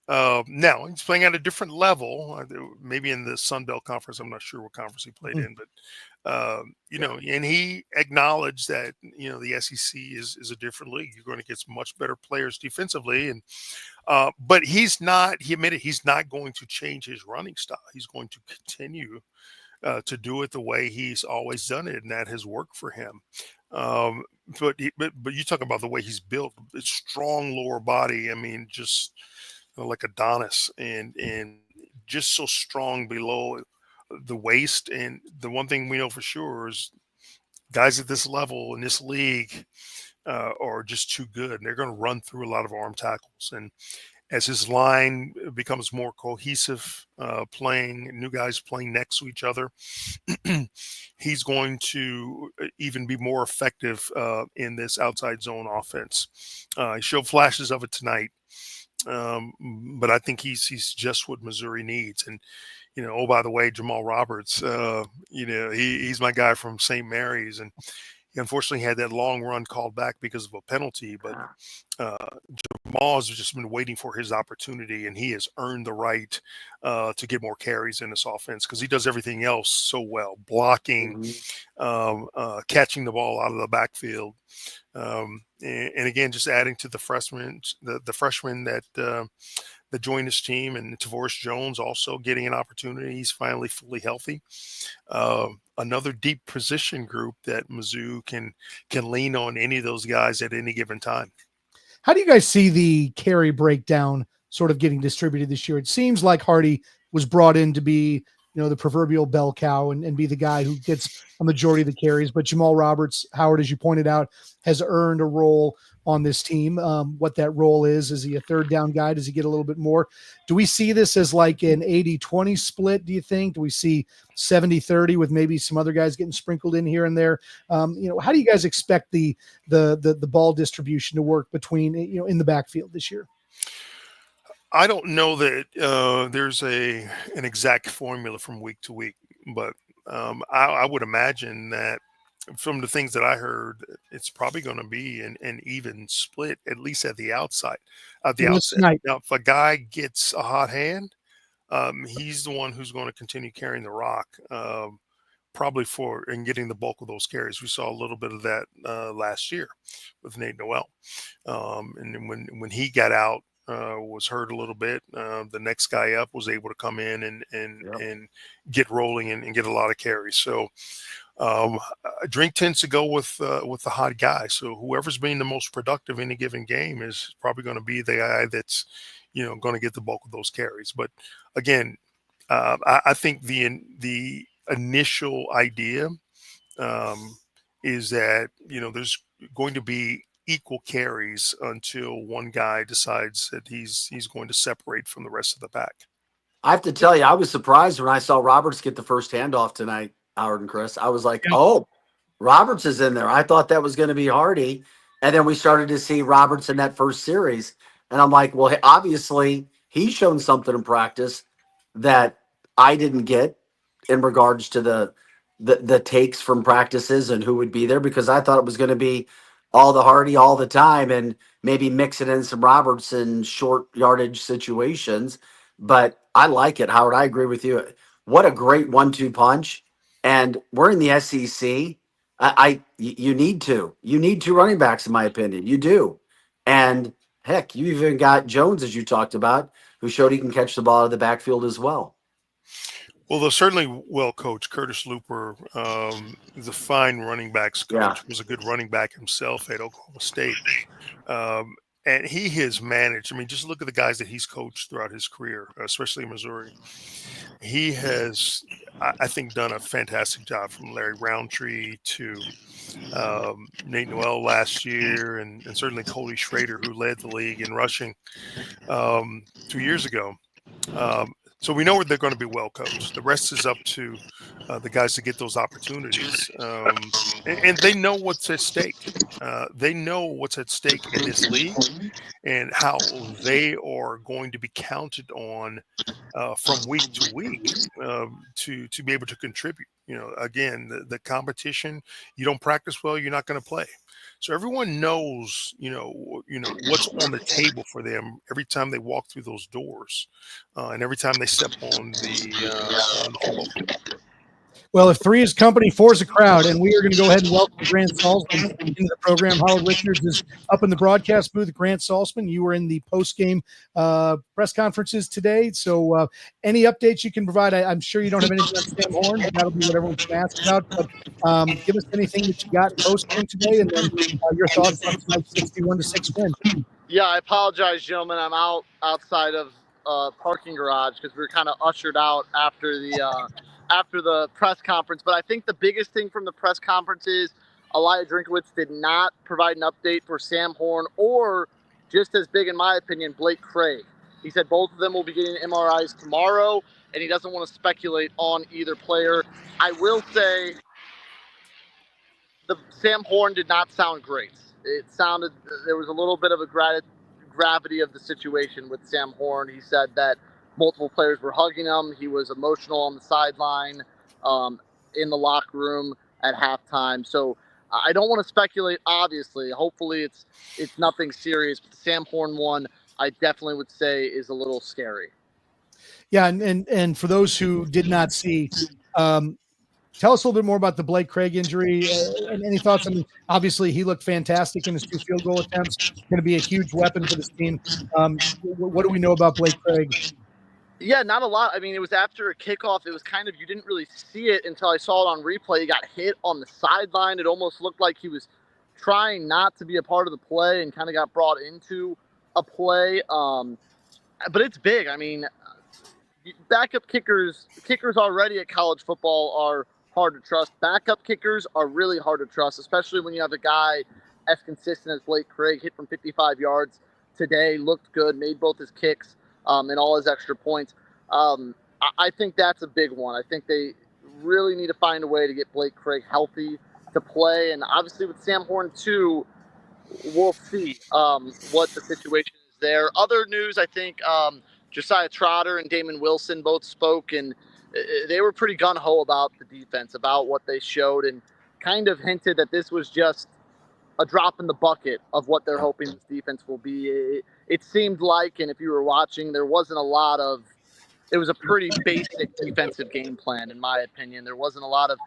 Now he's playing at a different level, maybe in the Sun Belt Conference. I'm not sure what conference he played in, but and he acknowledged that, the SEC is a different league. You're going to get much better players defensively. And, but he admitted he's not going to change his running style. He's going to continue to do it the way he's always done it. And that has worked for him. But you talk about the way he's built, it's strong lower body. Just like Adonis, and just so strong below the waist. And the one thing we know for sure is guys at this level in this league are just too good, and they're going to run through a lot of arm tackles. And as his line becomes more cohesive, playing new guys playing next to each other, he's going to even be more effective in this outside zone offense. He showed flashes of it tonight. But I think he's just what Missouri needs. And, by the way, Jamal Roberts, he's my guy from St. Mary's, and he unfortunately had that long run called back because of a penalty. But Jamal has just been waiting for his opportunity, and he has earned the right to get more carries in this offense, because he does everything else so well: blocking, catching the ball out of the backfield. And again, just adding to the freshmen that joined his team, and Tavoris Jones also getting an opportunity. He's finally fully healthy. Another deep position group that Mizzou can lean on any of those guys at any given time. How do you guys see the carry breakdown sort of getting distributed this year? It seems like Hardy was brought in to be, the proverbial bell cow and be the guy who gets a majority of the carries. But Jamal Roberts, Howard, as you pointed out, has earned a role on this team. What that role is he a third down guy? Does he get a little bit more? Do we see this as like an 80-20 split, do you think? Do we see 70-30 with maybe some other guys getting sprinkled in here and there? How do you guys expect the ball distribution to work between, in the backfield this year? I don't know that there's an exact formula from week to week, but I would imagine that from the things that I heard, it's probably going to be an even split, at least at the outside, at the What's outset. tonight? Now, if a guy gets a hot hand, he's the one who's going to continue carrying the rock, probably for and getting the bulk of those carries. We saw a little bit of that last year with Nate Noel, and then when he got out. Was hurt a little bit. The next guy up was able to come in and get rolling and get a lot of carries. So a drink tends to go with the hot guy. So whoever's being the most productive in a given game is probably going to be the guy that's going to get the bulk of those carries. But again, I think the initial idea is that there's going to be equal carries until one guy decides that he's going to separate from the rest of the pack. I have to tell you, I was surprised when I saw Roberts get the first handoff tonight, Howard and Chris. I was like, oh, Roberts is in there. I thought that was going to be Hardy. And then we started to see Roberts in that first series. And I'm like, well, obviously he's shown something in practice that I didn't get in regards to the takes from practices and who would be there, because I thought it was going to be all the Hardy all the time and maybe mixing in some Roberts in short yardage situations. But I like it, Howard. I agree with you. What a great 1-2 punch. And we're in the SEC. You need two running backs, in my opinion. You do. And heck, you even got Jones, as you talked about, who showed he can catch the ball out of the backfield as well. Well, they're certainly well coached. Curtis Looper is a fine running backs coach. Was a good running back himself at Oklahoma State. And he has managed, I mean, just look at the guys that he's coached throughout his career, especially in Missouri. He has, I think, done a fantastic job, from Larry Roundtree to Nate Noel last year, and certainly Cody Schrader, who led the league in rushing 2 years ago. So we know they're going to be well coached. The rest is up to the guys to get those opportunities, and they know what's at stake. They know what's at stake in this league, and how they are going to be counted on from week to week to be able to contribute. Again, the competition. You don't practice well, you're not going to play. So everyone knows, what's on the table for them every time they walk through those doors, and every time they step on the football field. Well, if 3 is company, 4 is a crowd, and we are going to go ahead and welcome Grant Salzman into the program. Howard Richards is up in the broadcast booth. Grant Salzman, you were in the post-game press conferences today. So any updates you can provide? I'm sure you don't have anything on Sam Horn. That'll be what everyone's going to ask about. But give us anything that you got post-game today, and then your thoughts on tonight's 61-6 win. Yeah, I apologize, gentlemen. I'm outside of parking garage because we were kind of ushered out after the press conference. But I think the biggest thing from the press conference is Elijah Drinkowitz did not provide an update for Sam Horn, or just as big, in my opinion, Blake Craig. He said both of them will be getting MRIs tomorrow, and he doesn't want to speculate on either player. I will say the Sam Horn did not sound great. It sounded, there was a little bit of a gravity of the situation with Sam Horn. He said that multiple players were hugging him. He was emotional on the sideline, in the locker room at halftime. So I don't want to speculate, obviously. Hopefully it's nothing serious. But the Sam Horn one, I definitely would say, is a little scary. Yeah, and for those who did not see, tell us a little bit more about the Blake Craig injury, and any thoughts on. Obviously, he looked fantastic in his 2 field goal attempts. Going to be a huge weapon for this team. What do we know about Blake Craig? Yeah, not a lot. I mean, it was after a kickoff. It was kind of, you didn't really see it until I saw it on replay. He got hit on the sideline. It almost looked like he was trying not to be a part of the play and kind of got brought into a play. But it's big. I mean, backup kickers already at college football are hard to trust. Backup kickers are really hard to trust, especially when you have a guy as consistent as Blake Craig. Hit from 55 yards today, looked good, made both his kicks and all his extra points. I think that's a big one. I think they really need to find a way to get Blake Craig healthy to play. And obviously with Sam Horn too, we'll see what the situation is there. Other news, I think Josiah Trotter and Damon Wilson both spoke, and they were pretty gung-ho about the defense, about what they showed, and kind of hinted that this was just a drop in the bucket of what they're hoping this defense will be. It seemed like, and if you were watching, there wasn't a lot of – it was a pretty basic defensive game plan, in my opinion. There wasn't a lot of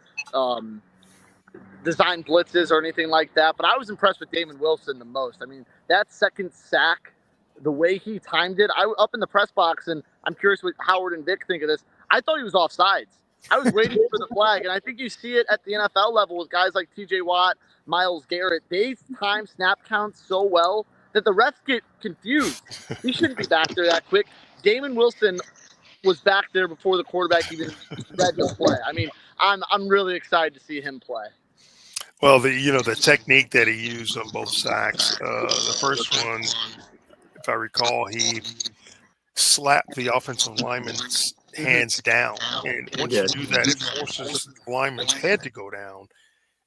design blitzes or anything like that, but I was impressed with Damon Wilson the most. I mean, that second sack, the way he timed it, I was up in the press box, and I'm curious what Howard and Vic think of this. I thought he was offsides. I was waiting for the flag, and I think you see it at the NFL level with guys like TJ Watt, Myles Garrett. They time snap counts so well that the refs get confused. He shouldn't be back there that quick. Damon Wilson was back there before the quarterback even read the play. I mean, I'm really excited to see him play. Well, the technique that he used on both sacks, the first one, if I recall, he slapped the offensive lineman's hands down. And once you do that, it forces the lineman's head to go down,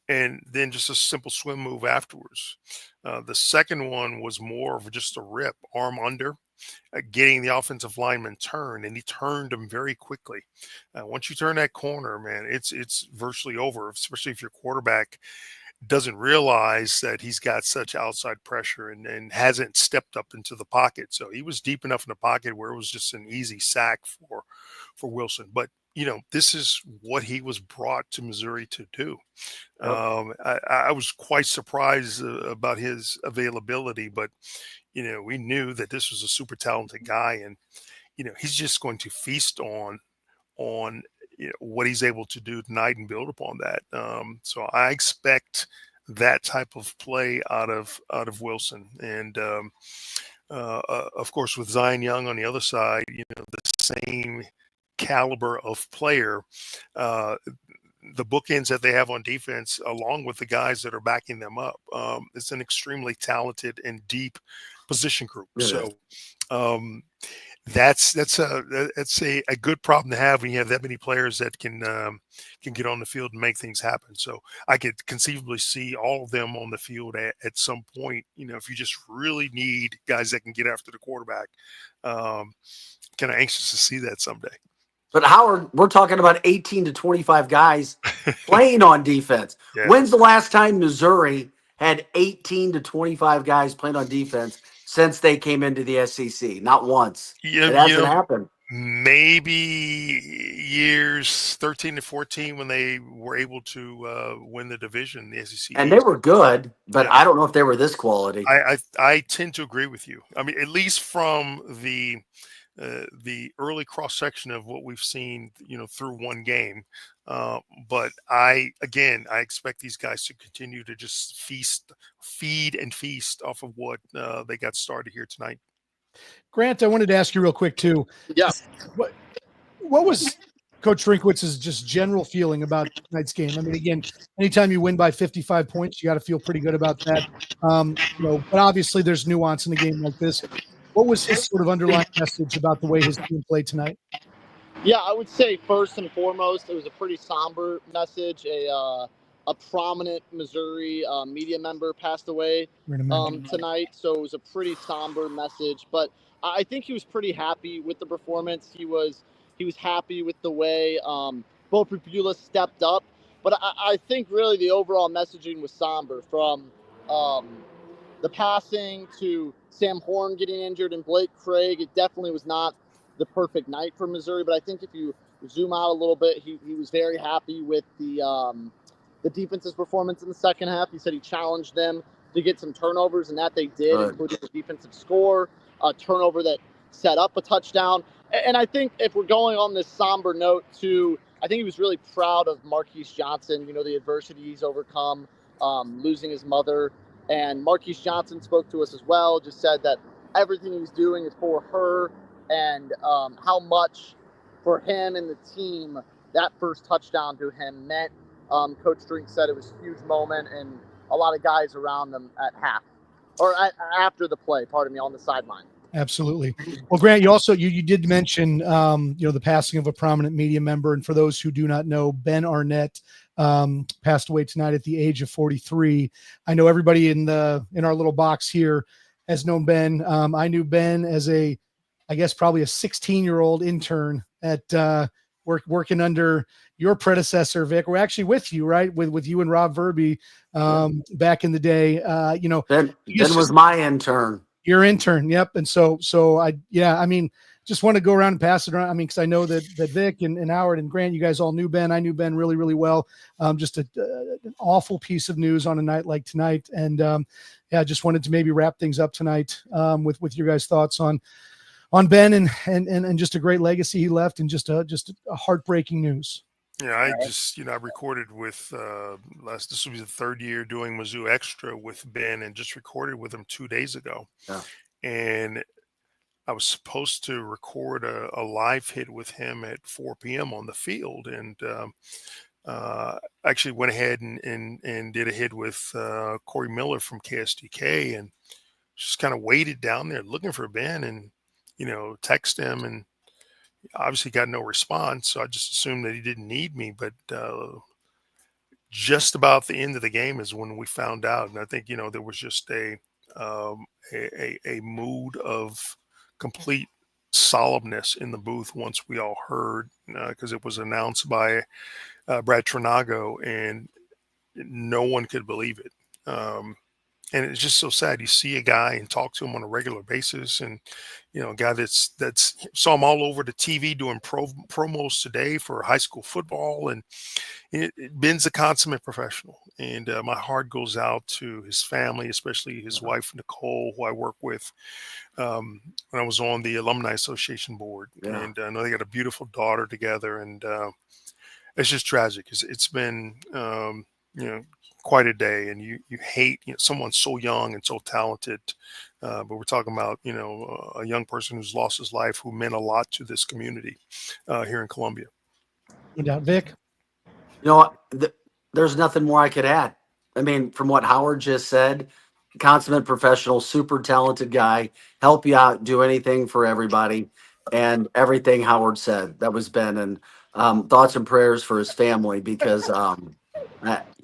and then just a simple swim move afterwards. The second one was more of just a rip, arm under, getting the offensive lineman turned, and he turned him very quickly. Once you turn that corner, man, it's virtually over, especially if your quarterback doesn't realize that he's got such outside pressure and hasn't stepped up into the pocket. So he was deep enough in the pocket where it was just an easy sack for Wilson. But, this is what he was brought to Missouri to do. I was quite surprised about his availability, but, we knew that this was a super talented guy, and, he's just going to feast on what he's able to do tonight and build upon that. So I expect that type of play out of Wilson. And, of course, with Zion Young on the other side, the same caliber of player, the bookends that they have on defense, along with the guys that are backing them up. It's an extremely talented and deep position group. So that's a good problem to have when you have that many players that can get on the field and make things happen. So I could conceivably see all of them on the field at some point. If you just really need guys that can get after the quarterback, kind of anxious to see that someday. But Howard, we're talking about 18 to 25 guys playing on defense. Yeah. When's the last time Missouri had 18 to 25 guys playing on defense since they came into the SEC? Not once. Yeah, it hasn't happened. Maybe years 13 to 14 when they were able to win the division, the SEC. And they were good, but I don't know if they were this quality. I tend to agree with you. I mean, at least from the early cross section of what we've seen, through one game. But I expect these guys to continue to just feed and feast off of what they got started here tonight. Grant, I wanted to ask you real quick too. Yeah. What was Coach Drinkwitz's just general feeling about tonight's game? I mean, again, anytime you win by 55 points, you got to feel pretty good about that. But obviously there's nuance in a game like this. What was his sort of underlying message about the way his team played tonight? Yeah, I would say first and foremost, it was a pretty somber message. A prominent Missouri media member passed away tonight, so it was a pretty somber message. But I think he was pretty happy with the performance. He was happy with the way Beau Pribula stepped up. But I think really the overall messaging was somber, from the passing to Sam Horn getting injured and Blake Craig. It definitely was not the perfect night for Missouri, but I think if you zoom out a little bit, he was very happy with the defense's performance in the second half. He said he challenged them to get some turnovers, and that they did, including the defensive score, a turnover that set up a touchdown. And I think if we're going on this somber note too, I think he was really proud of Marquise Johnson, the adversity he's overcome, losing his mother. And Marquise Johnson spoke to us as well, just said that everything he's doing is for her, and how much for him and the team that first touchdown to him meant. Coach Drink said it was a huge moment, and a lot of guys around them after the play, on the sideline. Absolutely. Well, Grant, you also you did mention the passing of a prominent media member, and for those who do not know, Ben Arnett passed away tonight at the age of 43. I know everybody in our little box here has known Ben. I knew Ben as I guess probably a 16-year-old intern at working under your predecessor, Vic. We're actually with you, right? With you and Rob Verby back in the day. Ben was my intern. Your intern, yep. And so I mean, just want to go around and pass it around. I mean, because I know that Vic and Howard and Grant, you guys all knew Ben. I knew Ben really, really well. Just an awful piece of news on a night like tonight. And I just wanted to maybe wrap things up tonight with your guys' thoughts on Ben and just a great legacy he left, and just a heartbreaking news. Yeah, I just, I recorded with this will be the third year doing Mizzou Extra with Ben, and just recorded with him 2 days ago. Yeah. And I was supposed to record a live hit with him at 4 p.m. on the field, and actually went ahead and did a hit with Corey Miller from KSDK, and just kind of waited down there looking for Ben, and text him, and obviously got no response. So I just assumed that he didn't need me. But just about the end of the game is when we found out, and I think there was just a mood of complete solemnness in the booth once we all heard, because it was announced by Brad Trinago, and no one could believe it. And it's just so sad. You see a guy and talk to him on a regular basis, and a guy that's saw him all over the TV doing promos today for high school football, and Ben's a consummate professional. And my heart goes out to his family, especially his wife Nicole, who I work with when I was on the Alumni Association board. Yeah. And I know they got a beautiful daughter together, and it's just tragic. It's been quite a day, and you hate someone so young and so talented, but we're talking about a young person who's lost his life, who meant a lot to this community here in Columbia. No doubt. Vic? There's nothing more I could add. I mean, from what Howard just said, consummate professional, super talented guy, help you out, do anything for everybody, and everything Howard said. That was Ben, and thoughts and prayers for his family, because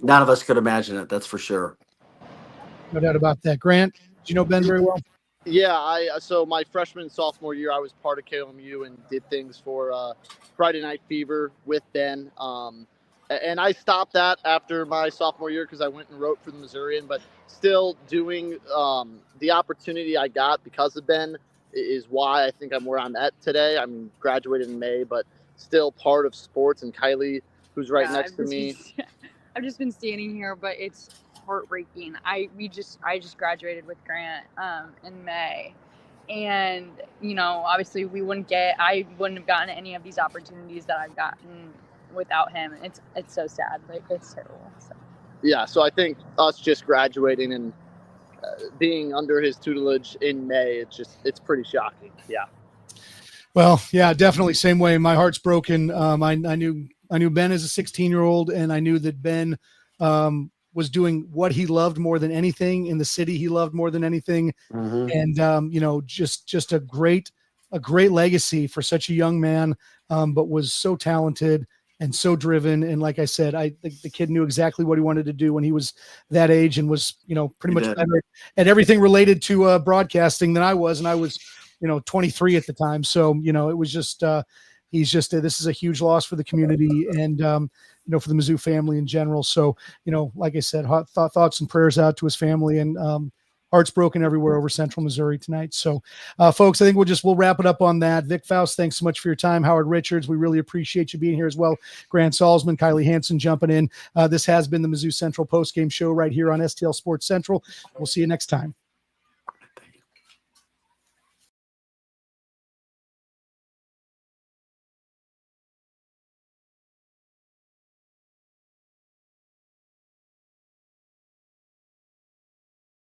none of us could imagine it. That's for sure. No doubt about that. Grant, do you know Ben very well? Yeah, so my freshman and sophomore year, I was part of KLMU and did things for Friday Night Fever with Ben. And I stopped that after my sophomore year because I went and wrote for the Missourian, but still doing the opportunity I got because of Ben is why I think I'm where I'm at today. I'm graduated in May, but still part of sports. And Kylie, who's right next to me. I've just been standing here, but it's heartbreaking. I just graduated with Grant in May, and obviously I wouldn't have gotten any of these opportunities that I've gotten without him. It's so sad. Like, it's terrible. So. Yeah, so I think us just graduating and being under his tutelage in May, it's pretty shocking. Yeah. Well, yeah, definitely same way. My heart's broken. I knew Ben as a 16-year-old, and I knew that Ben was doing what he loved more than anything in the city. He loved more than anything. Mm-hmm. And, just a great legacy for such a young man, but was so talented and so driven. And like I said, I think the kid knew exactly what he wanted to do when he was that age, and was, pretty much better at everything related to broadcasting than I was. And I was, 23 at the time. So, it was just, this is a huge loss for the community, and, for the Mizzou family in general. So, like I said, thoughts and prayers out to his family, and hearts broken everywhere over Central Missouri tonight. So, folks, I think we'll wrap it up on that. Vic Faust, thanks so much for your time. Howard Richards, we really appreciate you being here as well. Grant Salzman, Kylie Hansen jumping in. This has been the Mizzou Central Postgame Show right here on STL Sports Central. We'll see you next time.